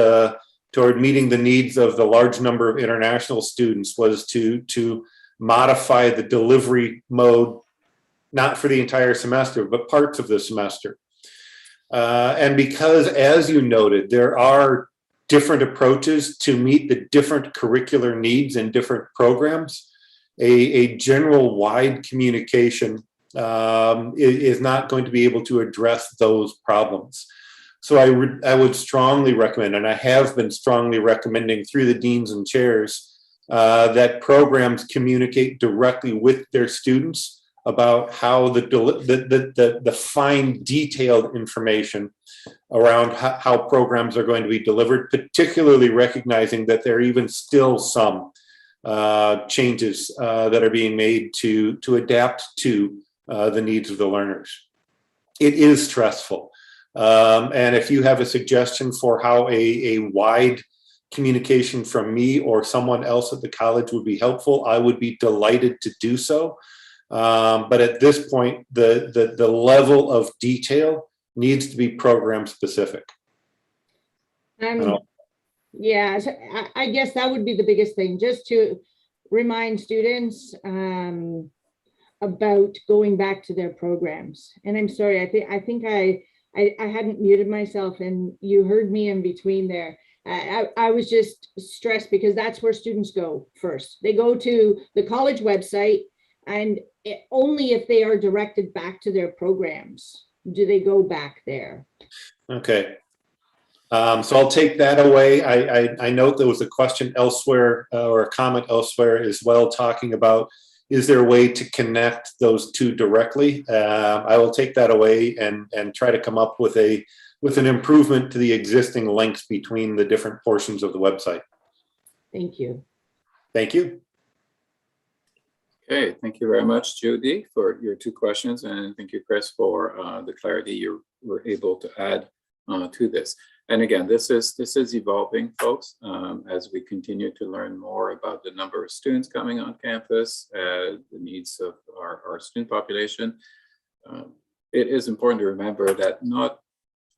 meeting the needs of the large number of international students was to modify the delivery mode, not for the entire semester, but parts of the semester. And because, as you noted, there are different approaches to meet the different curricular needs in different programs, a general wide communication is not going to be able to address those problems. So I would strongly recommend, and I have been strongly recommending through the deans and chairs, that programs communicate directly with their students about how the fine detailed information around how programs are going to be delivered, particularly recognizing that there are even still some changes that are being made to adapt to the needs of the learners. It is stressful. And if you have a suggestion for how a wide communication from me or someone else at the college would be helpful, I would be delighted to do so. But at this point, the level of detail needs to be program specific. Yeah, so I guess that would be the biggest thing, just to remind students about going back to their programs. And I'm sorry, I think I hadn't muted myself and you heard me in between there. I was just stressed because that's where students go first. They go to the college website, and only if they are directed back to their programs do they go back there. Okay. So I'll take that away. I note there was a question elsewhere or a comment elsewhere as well, talking about, is there a way to connect those two directly? I will take that away and try to come up with an improvement to the existing links between the different portions of the website. Thank you. Thank you. Okay, thank you very much, Judy, for your two questions, and thank you, Chris, for the clarity you were able to add to this. And again, this is evolving, folks, as we continue to learn more about the number of students coming on campus, the needs of our student population. It is important to remember that not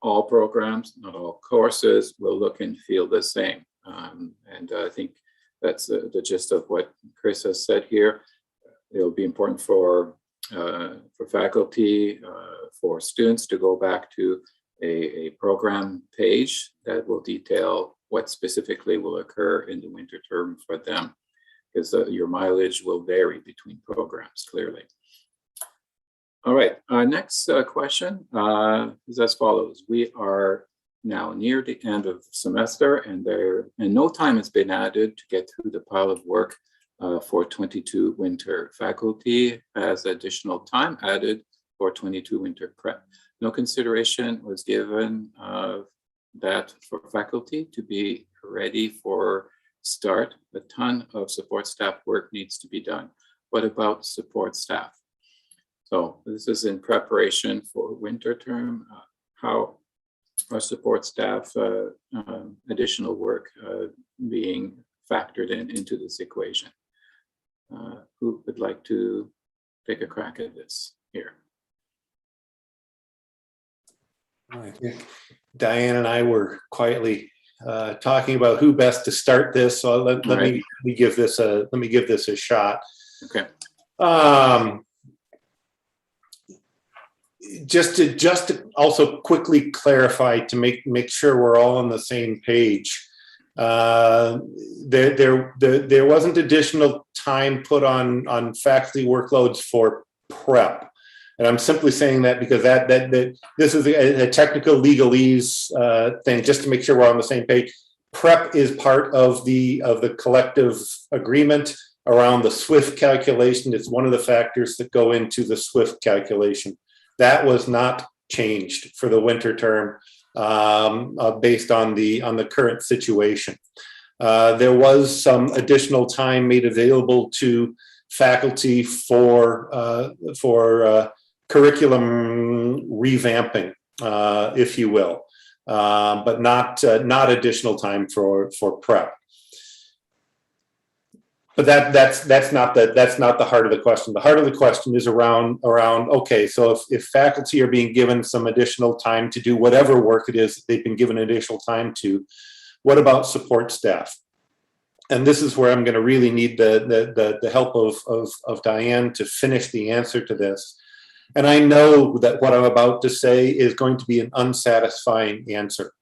all programs, not all courses will look and feel the same. And I think that's the gist of what Chris has said here. It'll be important for faculty, for students to go back to a program page that will detail what specifically will occur in the winter term for them, because your mileage will vary between programs, clearly. All right, our next question is as follows. We are now near the end of the semester, and no time has been added to get through the pile of work for 22 winter. Faculty has additional time added for 22 winter prep. No consideration was given that for faculty to be ready for start. A ton of support staff work needs to be done. What about support staff? So this is in preparation for winter term. How are support staff additional work being factored into this equation? Who would like to take a crack at this here? I think Diane and I were quietly talking about who best to start this. So let me give this a shot. Okay. Just to also quickly clarify, to make sure we're all on the same page. There wasn't additional time put on faculty workloads for prep. And I'm simply saying that because that this is a technical legalese thing, just to make sure we're on the same page. Prep is part of the collective agreement. around the SWIFT calculation. It's one of the factors that go into the SWIFT calculation. That was not changed for the winter term based on the current situation. There was some additional time made available to faculty for curriculum revamping, if you will, but not additional time for prep. But that's not the heart of the question. The heart of the question is around okay, so if faculty are being given some additional time to do whatever work it is they've been given additional time to, what about support staff? And this is where I'm going to really need the help of Diane to finish the answer to this. And I know that what I'm about to say is going to be an unsatisfying answer.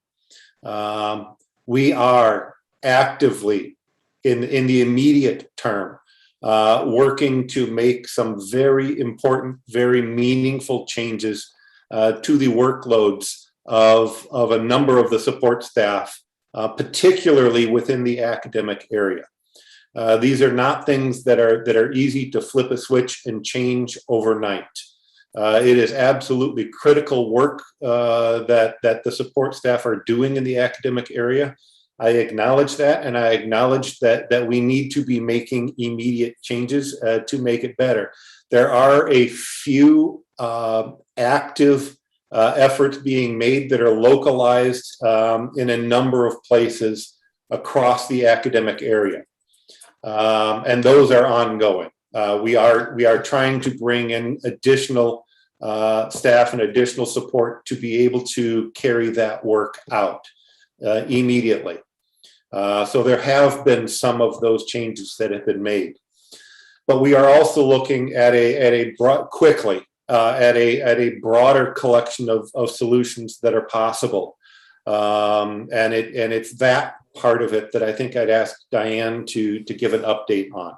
We are actively in the immediate term, working to make some very important, very meaningful changes to the workloads of a number of the support staff, particularly within the academic area. These are not things that are easy to flip a switch and change overnight. It is absolutely critical work that the support staff are doing in the academic area. I acknowledge that, and I acknowledge that we need to be making immediate changes to make it better. There are a few active efforts being made that are localized in a number of places across the academic area, and those are ongoing. We are trying to bring in additional staff and additional support to be able to carry that work out immediately. So there have been some of those changes that have been made, but we are also looking at a broader collection of solutions that are possible, and it's that part of it that I think I'd ask Diane to give an update on.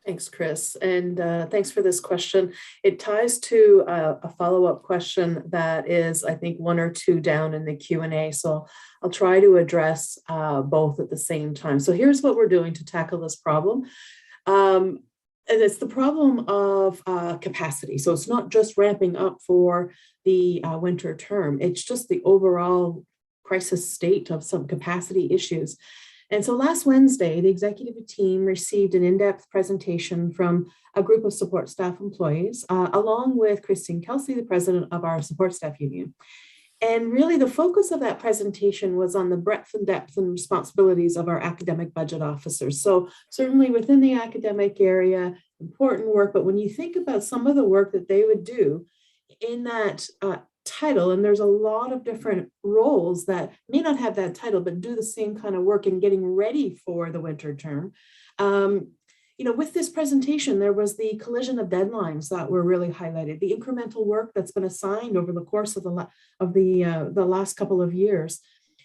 Thanks, Chris, and thanks for this question. It ties to a follow-up question that is, I think, one or two down in the Q&A, so I'll try to address both at the same time. So here's what we're doing to tackle this problem. And it's the problem of capacity. So it's not just ramping up for the winter term, it's just the overall crisis state of some capacity issues. And so last Wednesday, the executive team received an in-depth presentation from a group of support staff employees, along with Christine Kelsey, the president of our support staff union. And really the focus of that presentation was on the breadth and depth and responsibilities of our academic budget officers. So certainly within the academic area, important work, but when you think about some of the work that they would do in that title, and there's a lot of different roles that may not have that title, but do the same kind of work in getting ready for the winter term. With this presentation, there was the collision of deadlines that were really highlighted, the incremental work that's been assigned over the course of the last couple of years.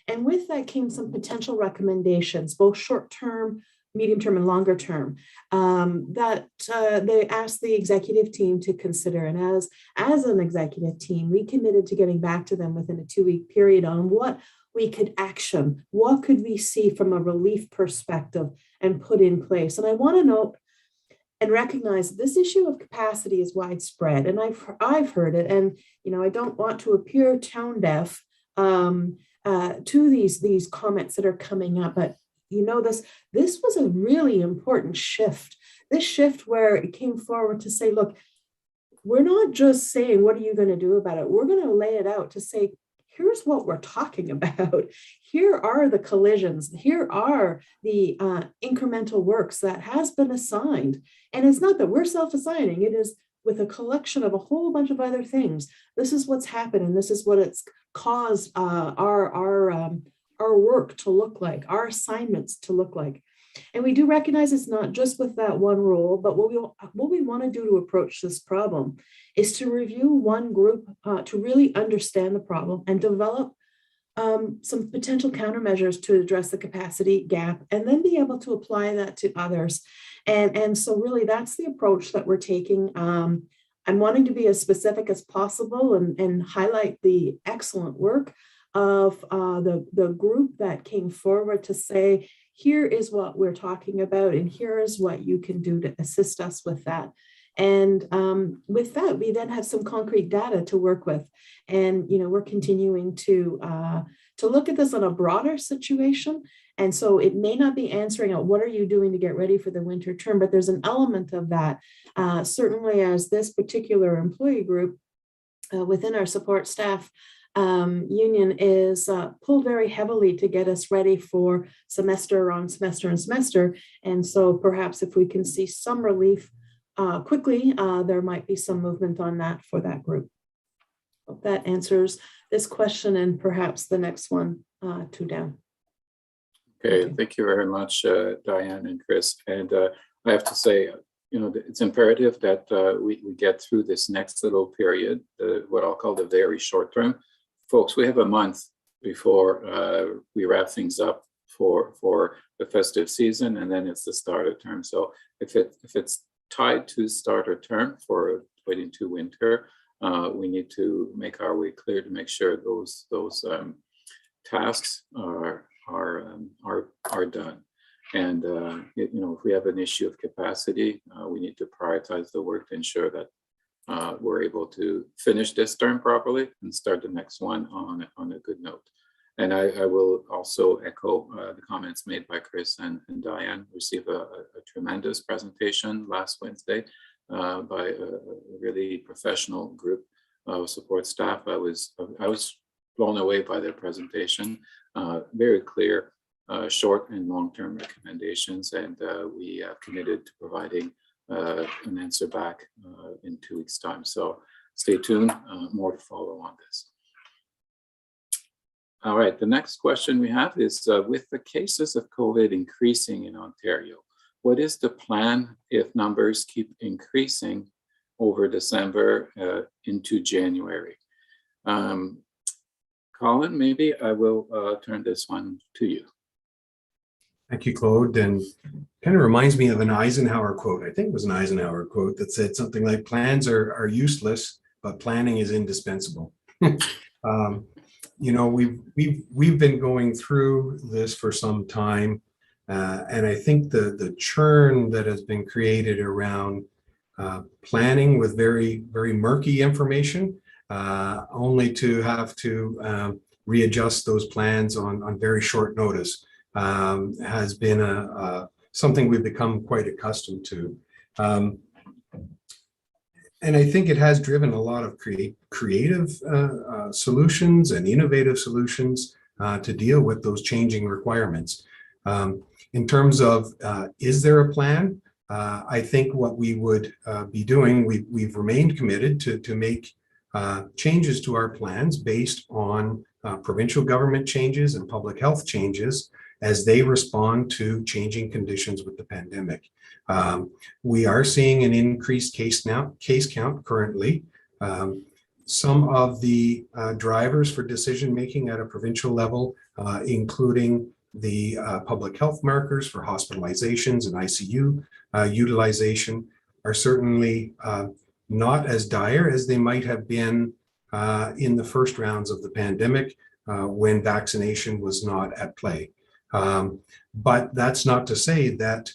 And with that came some potential recommendations, both short-term, medium-term, and longer term, that they asked the executive team to consider. And as an executive team, we committed to getting back to them within a 2-week period on what we could action, what could we see from a relief perspective and put in place. And I want to note and recognize this issue of capacity is widespread, and I've heard it, and I don't want to appear tone deaf to these comments that are coming up, but this was a really important shift. This shift where it came forward to say, look, we're not just saying, what are you going to do about it? We're going to lay it out to say, here's what we're talking about. Here are the collisions. Here are the incremental works that has been assigned. And it's not that we're self-assigning, it is with a collection of a whole bunch of other things. This is what's happened, and this is what it's caused our work to look like, our assignments to look like. And we do recognize it's not just with that one role, but what we want to do to approach this problem is to review one group to really understand the problem and develop some potential countermeasures to address the capacity gap, and then be able to apply that to others. And so really that's the approach that we're taking. I'm wanting to be as specific as possible and highlight the excellent work of the group that came forward to say, here is what we're talking about, and here is what you can do to assist us with that. And with that, we then have some concrete data to work with. And, we're continuing to look at this on a broader situation. And so it may not be answering out what are you doing to get ready for the winter term, but there's an element of that. Certainly as this particular employee group within our support staff union is pulled very heavily to get us ready for semester on semester and semester. And so perhaps if we can see some relief quickly, there might be some movement on that for that group. Hope that answers this question and perhaps the next one, 2 down. Okay, thank you very much, Diane and Chris. And I have to say, it's imperative that we get through this next little period, what I'll call the very short term. Folks, we have a month before we wrap things up for the festive season, and then it's the start of term. So if it's tied to start of term for 22 winter, we need to make our way clear to make sure those tasks are done. And if we have an issue of capacity, we need to prioritize the work to ensure that we're able to finish this term properly and start the next one on a good note. And I will also echo the comments made by Chris and Diane. Received a tremendous presentation last Wednesday by a really professional group of support staff. I was blown away by their presentation. Very clear, short and long-term recommendations, and we have committed to providing an answer back in 2 weeks' time. So stay tuned, more to follow on this. All right, the next question we have is, with the cases of COVID increasing in Ontario, what is the plan if numbers keep increasing over December into January? Colin, maybe I will turn this one to you. Thank you, Claude. And kind of reminds me of an Eisenhower quote. I think it was an Eisenhower quote that said something like, plans are useless, but planning is indispensable. We've been going through this for some time. And I think the churn that has been created around planning with very, very murky information, only to have to readjust those plans on very short notice, has been something we've become quite accustomed to. And I think it has driven a lot of creative solutions and innovative solutions to deal with those changing requirements. In terms of, is there a plan? I think what we would be doing, we've remained committed to make changes to our plans based on provincial government changes and public health changes as they respond to changing conditions with the pandemic. We are seeing an increased case count currently. Some of the drivers for decision-making at a provincial level, including the public health markers for hospitalizations and ICU utilization, are certainly not as dire as they might have been in the first rounds of the pandemic when vaccination was not at play. But that's not to say that,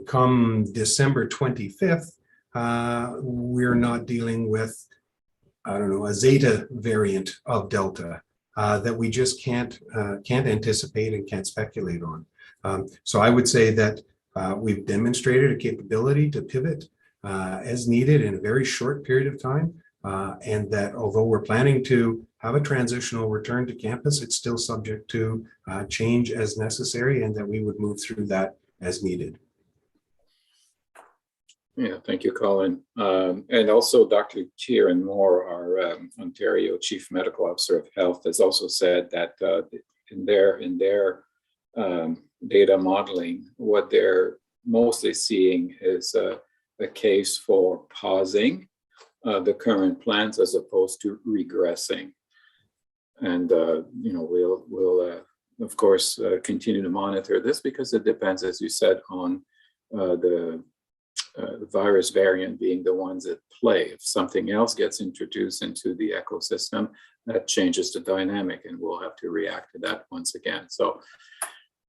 come December 25th, we're not dealing with, a Zeta variant of Delta that we just can't anticipate and can't speculate on. So I would say that we've demonstrated a capability to pivot as needed in a very short period of time, and that although we're planning to have a transitional return to campus, it's still subject to change as necessary, and that we would move through that as needed. Yeah, thank you, Colin. And also Dr. Kieran Moore, our Ontario Chief Medical Officer of Health, has also said that in their data modeling, what they're mostly seeing is a case for pausing the current plans as opposed to regressing. And we'll of course continue to monitor this, because it depends, as you said, on the virus variant being the ones at play. If something else gets introduced into the ecosystem, that changes the dynamic, and we'll have to react to that once again. So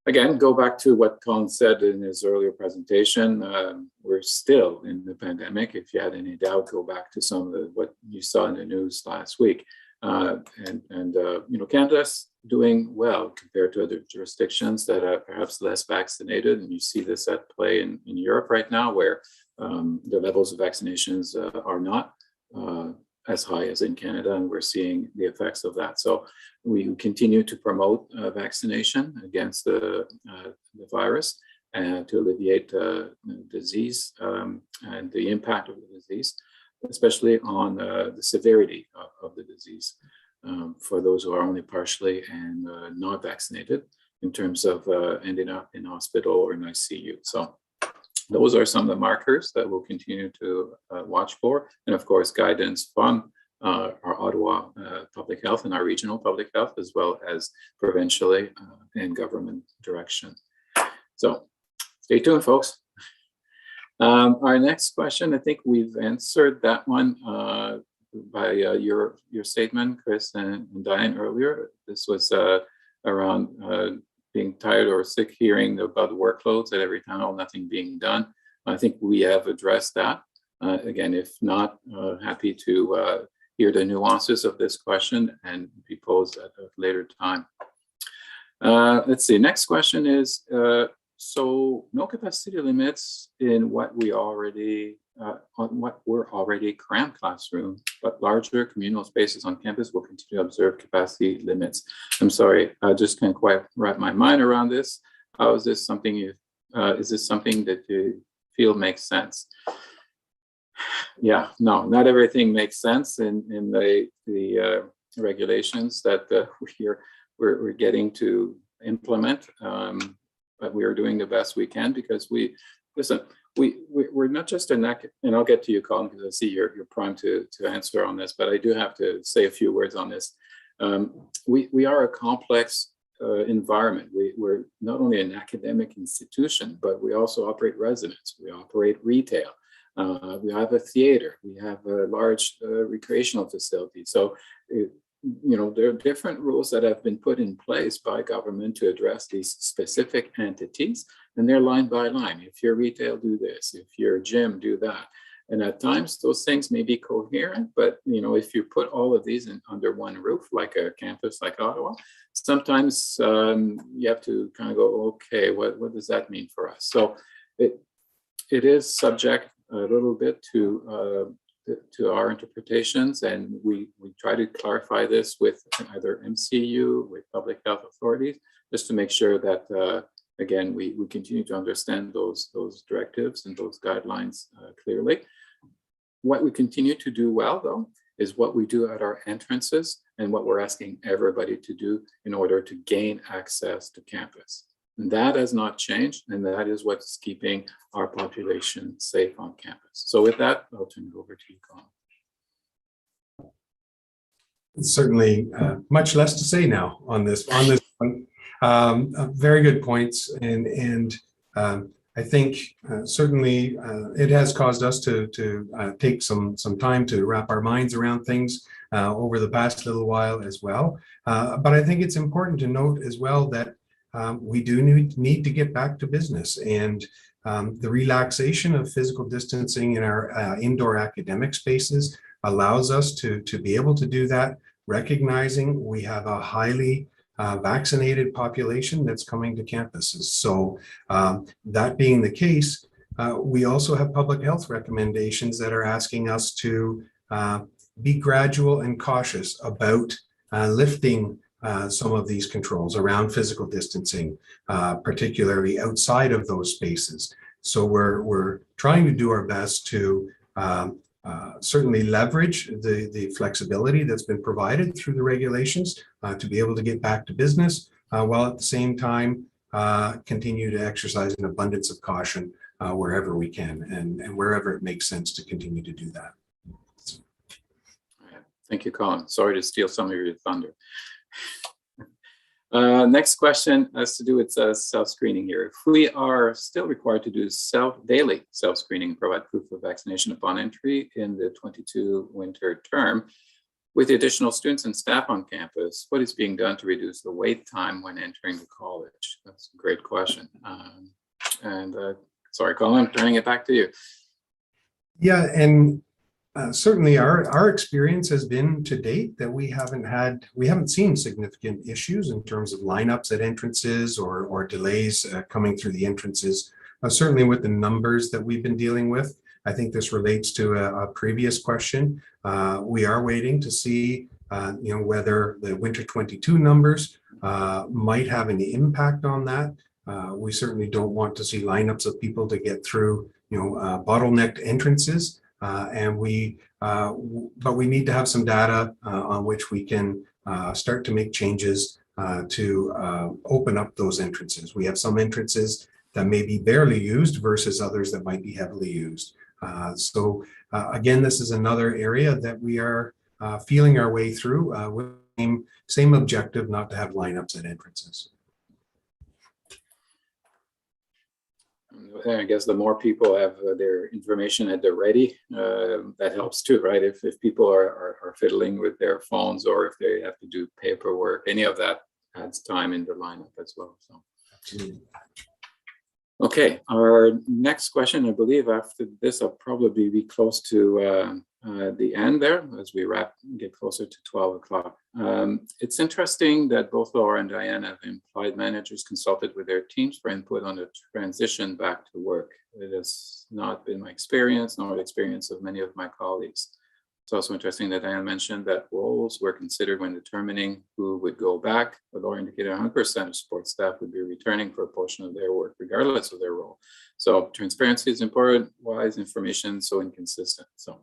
again, go back to what Colin said in his earlier presentation. We're still in the pandemic. If you had any doubt, go back to some of what you saw in the news last week. Canada's doing well compared to other jurisdictions that are perhaps less vaccinated. And you see this at play in Europe right now, where the levels of vaccinations are not as high as in Canada, and we're seeing the effects of that. So we continue to promote vaccination against the virus and to alleviate disease and the impact of the disease, especially on the severity of the disease for those who are only partially and not vaccinated in terms of ending up in hospital or in ICU. So those are some of the markers that we'll continue to watch for. And of course, guidance from our Ottawa public health and our regional public health, as well as provincially and government direction. So stay tuned, folks. Our next question, I think we've answered that one by your statement, Chris and Diane, earlier. This was around being tired or sick hearing about the workloads at every town, nothing being done. I think we have addressed that. Again, if not, happy to hear the nuances of this question and be posed at a later time. Let's see, next question is, so no capacity limits in what we already, on what were already cramped classroom, but larger communal spaces on campus will continue to observe capacity limits. I'm sorry, I just can't quite wrap my mind around this. How is this something you, is this something that you feel makes sense? Yeah, no, not everything makes sense in the regulations that we're getting to implement. But we are doing the best we can, because we're not just and I'll get to you, Colin, because I see you're primed to answer on this, but I do have to say a few words on this. We are a complex environment. We're not only an academic institution, but we also operate residence, we operate retail, we have a theater, we have a large recreational facility. So there are different rules that have been put in place by government to address these specific entities, and they're line by line. If you're retail, do this. If you're gym, do that. And at times, those things may be coherent, but if you put all of these under one roof, like a campus like Ottawa, sometimes you have to kind of go, okay, what does that mean for us? So it is subject a little bit to our interpretations, and we try to clarify this with either MCU, with public health authorities, just to make sure that again we continue to understand those directives and those guidelines clearly. What we continue to do well, though, is what we do at our entrances and what we're asking everybody to do in order to gain access to campus. And that has not changed, and that is what's keeping our population safe on campus. So with that, I'll turn it over to you, Colin. Certainly much less to say now on this one. Very good points, and I think certainly it has caused us to take some time to wrap our minds around things over the past little while as well. But I think it's important to note as well that we do need to get back to business, and the relaxation of physical distancing in our indoor academic spaces allows us to be able to do that, recognizing we have a highly vaccinated population that's coming to campuses. So that being the case, we also have public health recommendations that are asking us to be gradual and cautious about lifting some of these controls around physical distancing, particularly outside of those spaces. So we're trying to do our best to certainly leverage the flexibility that's been provided through the regulations to be able to get back to business, while at the same time continue to exercise an abundance of caution wherever we can, and wherever it makes sense to continue to do that. Thank you, Colin. Sorry to steal some of your thunder. Next question has to do with self-screening here. If we are still required to do daily self-screening, provide proof of vaccination upon entry in the 22 winter term, with the additional students and staff on campus, what is being done to reduce the wait time when entering the college? That's a great question. Sorry, Colin, I'm turning it back to you. Yeah, and certainly our experience has been to date that we haven't seen significant issues in terms of lineups at entrances or delays coming through the entrances. Certainly with the numbers that we've been dealing with. I think this relates to a previous question. We are waiting to see whether the winter 22 numbers might have any impact on that. We certainly don't want to see lineups of people to get through bottlenecked entrances. But we need to have some data on which we can start to make changes to open up those entrances. We have some entrances that may be barely used versus others that might be heavily used. Again, this is another area that we are feeling our way through with the same objective, not to have lineups at entrances. I guess the more people have their information at the ready, that helps too, right? If people are fiddling with their phones or if they have to do paperwork, any of that adds time in the lineup as well. So. Absolutely. Okay, our next question, I believe after this, I'll probably be close to the end there as we get closer to 12 o'clock. It's interesting that both Laura and Diane have implied managers consulted with their teams for input on the transition back to work. It has not been my experience, nor the experience of many of my colleagues. It's also interesting that Diane mentioned that roles were considered when determining who would go back, but Laura indicated 100% of support staff would be returning for a portion of their work, regardless of their role. So transparency is important, why is information so inconsistent? So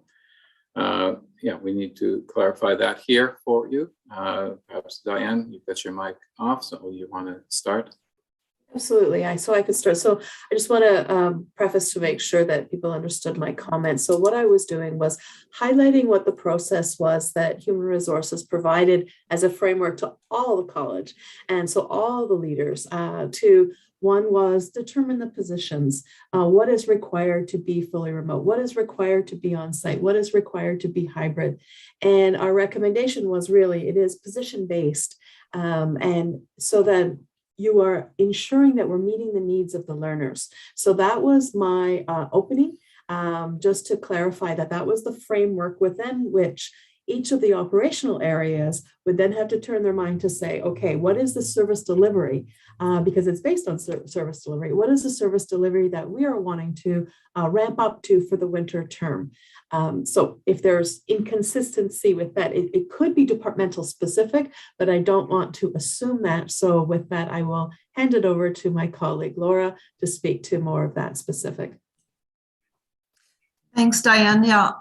yeah, we need to clarify that here for you. Perhaps Diane, you've got your mic off, so you want to start? Absolutely. So I could start. So I just want to preface to make sure that people understood my comments. So what I was doing was highlighting what the process was that Human Resources provided as a framework to all the college. And so all the leaders one was determine the positions. What is required to be fully remote? What is required to be on site? What is required to be hybrid? And our recommendation was really, it is position based. And so that you are ensuring that we're meeting the needs of the learners. So that was my opening, just to clarify that was the framework within which each of the operational areas would then have to turn their mind to say, okay, what is the service delivery? Because it's based on service delivery. What is the service delivery that we are wanting to ramp up to for the winter term? So if there's inconsistency with that, it could be departmental specific, but I don't want to assume that. So with that, I will hand it over to my colleague, Laura, to speak to more of that specific. Thanks, Diane. Yeah,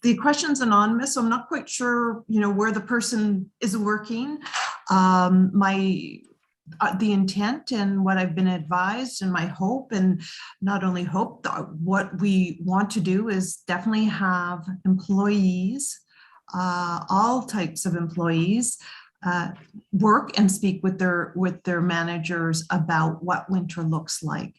the question's anonymous, so I'm not quite sure, where the person is working. The intent and what I've been advised and my hope, and not only hope, what we want to do is definitely have employees, all types of employees, work and speak with their managers about what winter looks like,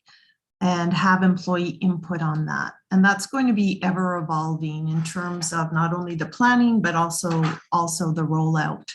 and have employee input on that. And that's going to be ever evolving in terms of not only the planning, but also the rollout.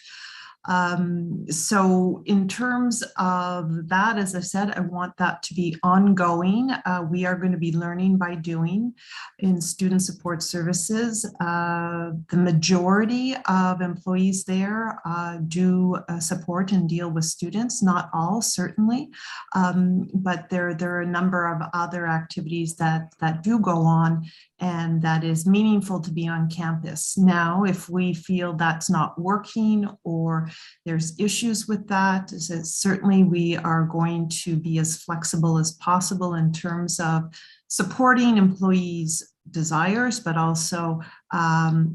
So in terms of that, as I said, I want that to be ongoing. We are going to be learning by doing in student support services. The majority of employees there do support and deal with students, not all, certainly, but there are a number of other activities that do go on, and that is meaningful to be on campus. Now, if we feel that's not working or there's issues with that, certainly we are going to be as flexible as possible in terms of supporting employees' desires, but also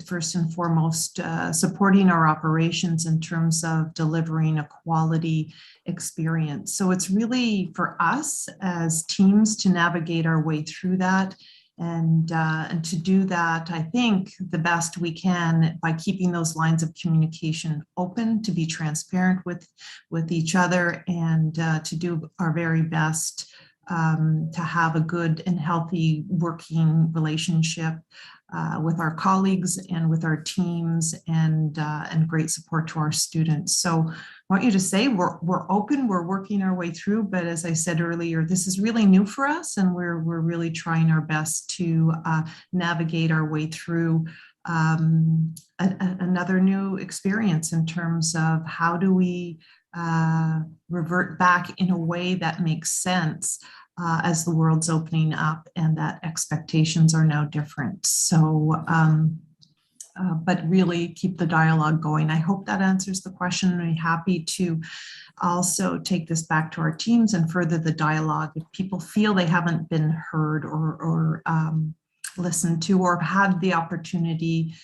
first and foremost, supporting our operations in terms of delivering a quality experience. So it's really for us as teams to navigate our way through that And to do that, I think the best we can by keeping those lines of communication open, to be transparent with each other, and to do our very best to have a good and healthy working relationship with our colleagues and with our teams, and great support to our students. So I want you to say we're open, we're working our way through, but as I said earlier, this is really new for us, and we're really trying our best to navigate our way through another new experience in terms of how do we revert back in a way that makes sense as the world's opening up and that expectations are now different. So, but really keep the dialogue going. I hope that answers the question. I'm happy to also take this back to our teams and further the dialogue. If people feel they haven't been heard or listened to, or had the opportunity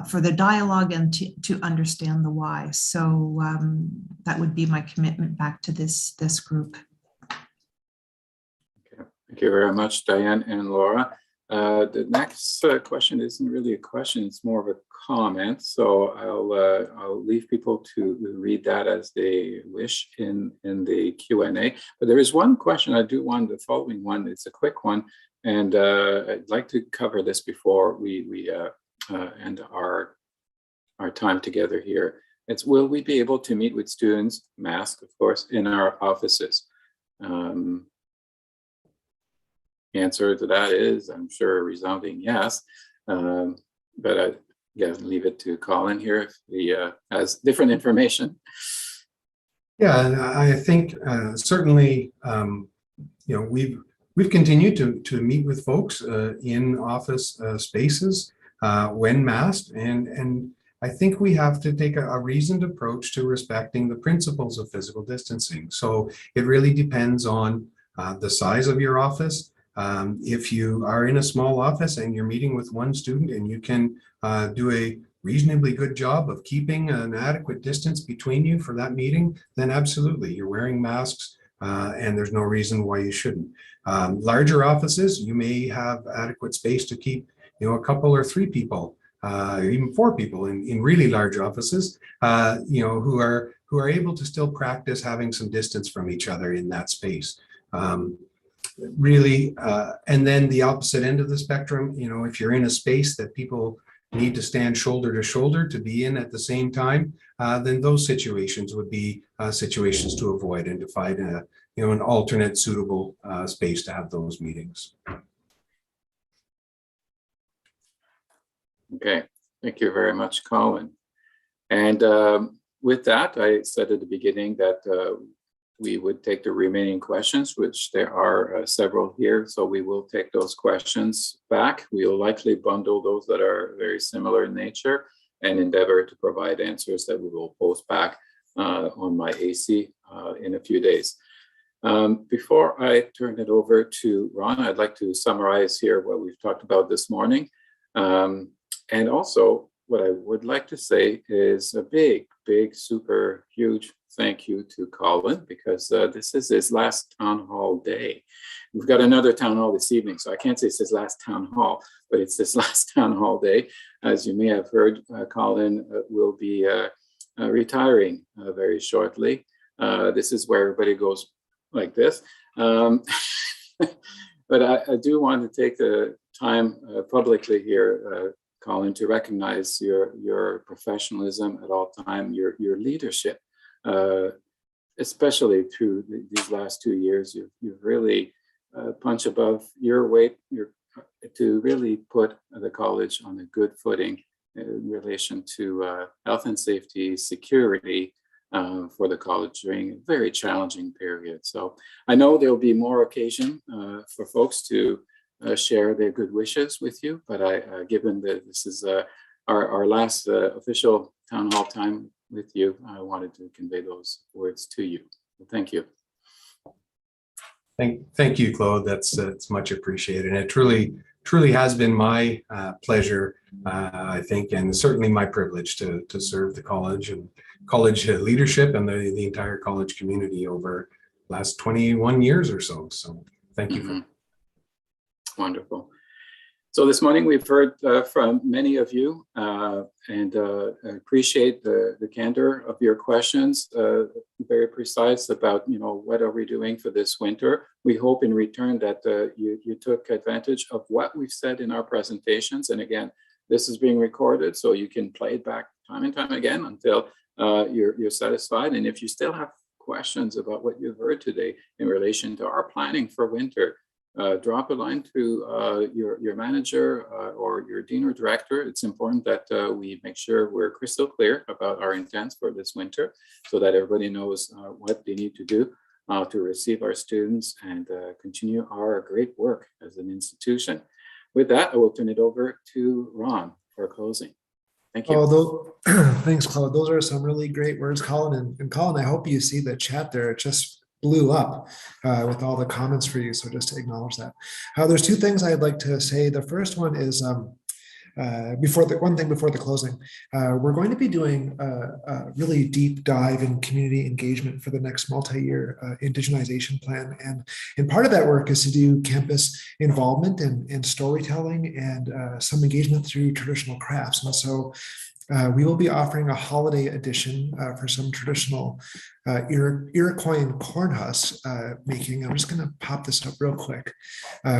for the dialogue and to understand the why. So that would be my commitment back to this group. Okay. Thank you very much, Diane and Laura. The next question isn't really a question, it's more of a comment. So I'll leave people to read that as they wish in the Q&A. But there is one question I do want, the following one, it's a quick one. And I'd like to cover this before we end our time together here. It's, will we be able to meet with students, masked of course, in our offices? Answer to that is, I'm sure, a resounding yes. But I guess leave it to Colin here if he has different information. Yeah, and I think certainly, you know, we've continued to meet with folks in office spaces when masked, and I think we have to take a reasoned approach to respecting the principles of physical distancing. So it really depends on the size of your office. If you are in a small office and you're meeting with one student and you can do a reasonably good job of keeping an adequate distance between you for that meeting, then absolutely, you're wearing masks and there's no reason why you shouldn't. Larger offices, you may have adequate space to keep, you know, a couple or three people, even four people in really large offices, you know, who are able to still practice having some distance from each other in that space. Really, and then the opposite end of the spectrum, you know, if you're in a space that people need to stand shoulder to shoulder to be in at the same time, then those situations would be situations to avoid, and to find you know, an alternate suitable space to have those meetings. Okay, thank you very much, Colin. And with that, I said at the beginning that we would take the remaining questions, which there are several here. So we will take those questions back. We'll likely bundle those that are very similar in nature and endeavor to provide answers that we will post back on my AC in a few days. Before I turn it over to Ron, I'd like to summarize here what we've talked about this morning. And also, what I would like to say is a big, super huge thank you to Colin, because this is his last town hall day. We've got another town hall this evening, so I can't say it's his last town hall, but it's his last town hall day. As you may have heard, Colin will be retiring very shortly. This is where everybody goes like this. But I do want to take the time publicly here, Colin, to recognize your professionalism at all time, your leadership. Especially through these last 2 years, you've really punched above your weight to really put the college on a good footing in relation to health and safety, security for the college during a very challenging period. So I know there'll be more occasion for folks to share their good wishes with you, but given that this is our last official town hall time with you, I wanted to convey those words to you. Thank you. Thank you, Claude. That's much appreciated. And it truly has been my pleasure, I think, and certainly my privilege to serve the college and college leadership and the entire college community over the last 21 years or so. So thank you. Wonderful. So this morning we've heard from many of you and I appreciate the candor of your questions, very precise about, what are we doing for this winter? We hope in return that you took advantage of what we've said in our presentations. And again, this is being recorded, so you can play it back time and time again until you're satisfied. And if you still have questions about what you've heard today in relation to our planning for winter, drop a line to your manager or your dean or director. It's important that we make sure we're crystal clear about our intents for this winter so that everybody knows what they need to do to receive our students and continue our great work as an institution. With that, I will turn it over to Ron for closing. Thank you. Thanks, Claude. Those are some really great words, Colin. And Colin, I hope you see the chat there. It just blew up with all the comments for you. So just to acknowledge that. There's two things I'd like to say. The first one is before the closing, we're going to be doing a really deep dive in community engagement for the next multi-year indigenization plan. And part of that work is to do campus involvement and storytelling and some engagement through traditional crafts. And so we will be offering a holiday edition for some traditional Iroquois corn husk making. I'm just going to pop this up real quick.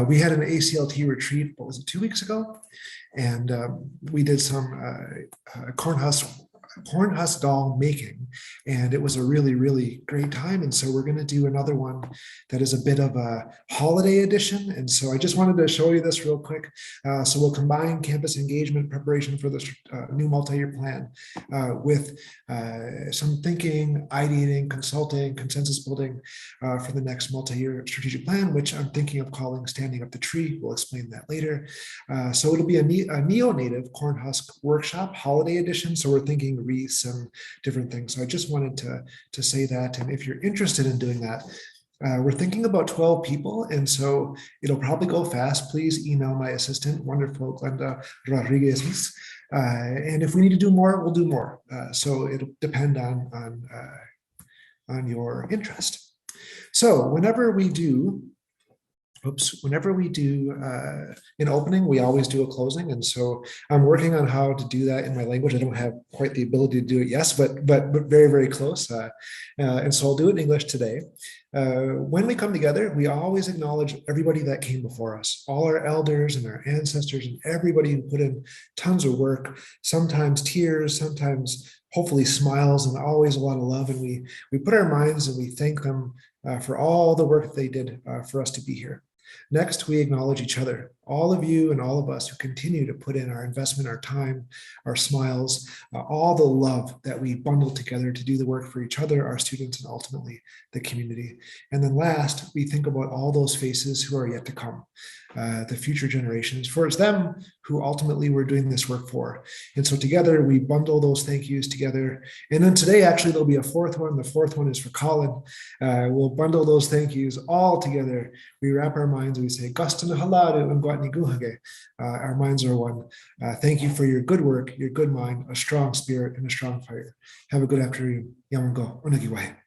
We had an ACLT retreat, what was it, 2 weeks ago? And we did some corn husk doll making, and it was a really, really great time. And so we're going to do another one that is a bit of a holiday edition. And so I just wanted to show you this real quick. So we'll combine campus engagement preparation for this new multi-year plan with some thinking, ideating, consulting, consensus building for the next multi-year strategic plan, which I'm thinking of calling Standing Up the Tree. We'll explain that later. So it'll be a neo-native corn husk workshop holiday edition. So we're thinking wreaths and different things. So I just wanted to say that. And if you're interested in doing that, we're thinking about 12 people. And so it'll probably go fast. Please email my assistant, wonderful Glenda Rodriguez. And if we need to do more, we'll do more. So it'll depend on your interest. So whenever we do an opening, we always do a closing. And so I'm working on how to do that in my language. I don't have quite the ability to do it, yes, but very, very close. And so I'll do it in English today. When we come together, we always acknowledge everybody that came before us, all our elders and our ancestors and everybody who put in tons of work, sometimes tears, sometimes hopefully smiles, and always a lot of love. And we put our minds and we thank them for all the work that they did for us to be here. Next, we acknowledge each other, all of you and all of us who continue to put in our investment, our time, our smiles, all the love that we bundle together to do the work for each other, our students, and ultimately the community. And then last, we think about all those faces who are yet to come, the future generations, for it's them who ultimately we're doing this work for. And so together we bundle those thank yous together. And then today, actually, there'll be a fourth one. The fourth one is for Colin. We'll bundle those thank yous all together. We wrap our minds and we say, our minds are one. Thank you for your good work, your good mind, a strong spirit, and a strong fire. Have a good afternoon. Yamango. Unagiwahe.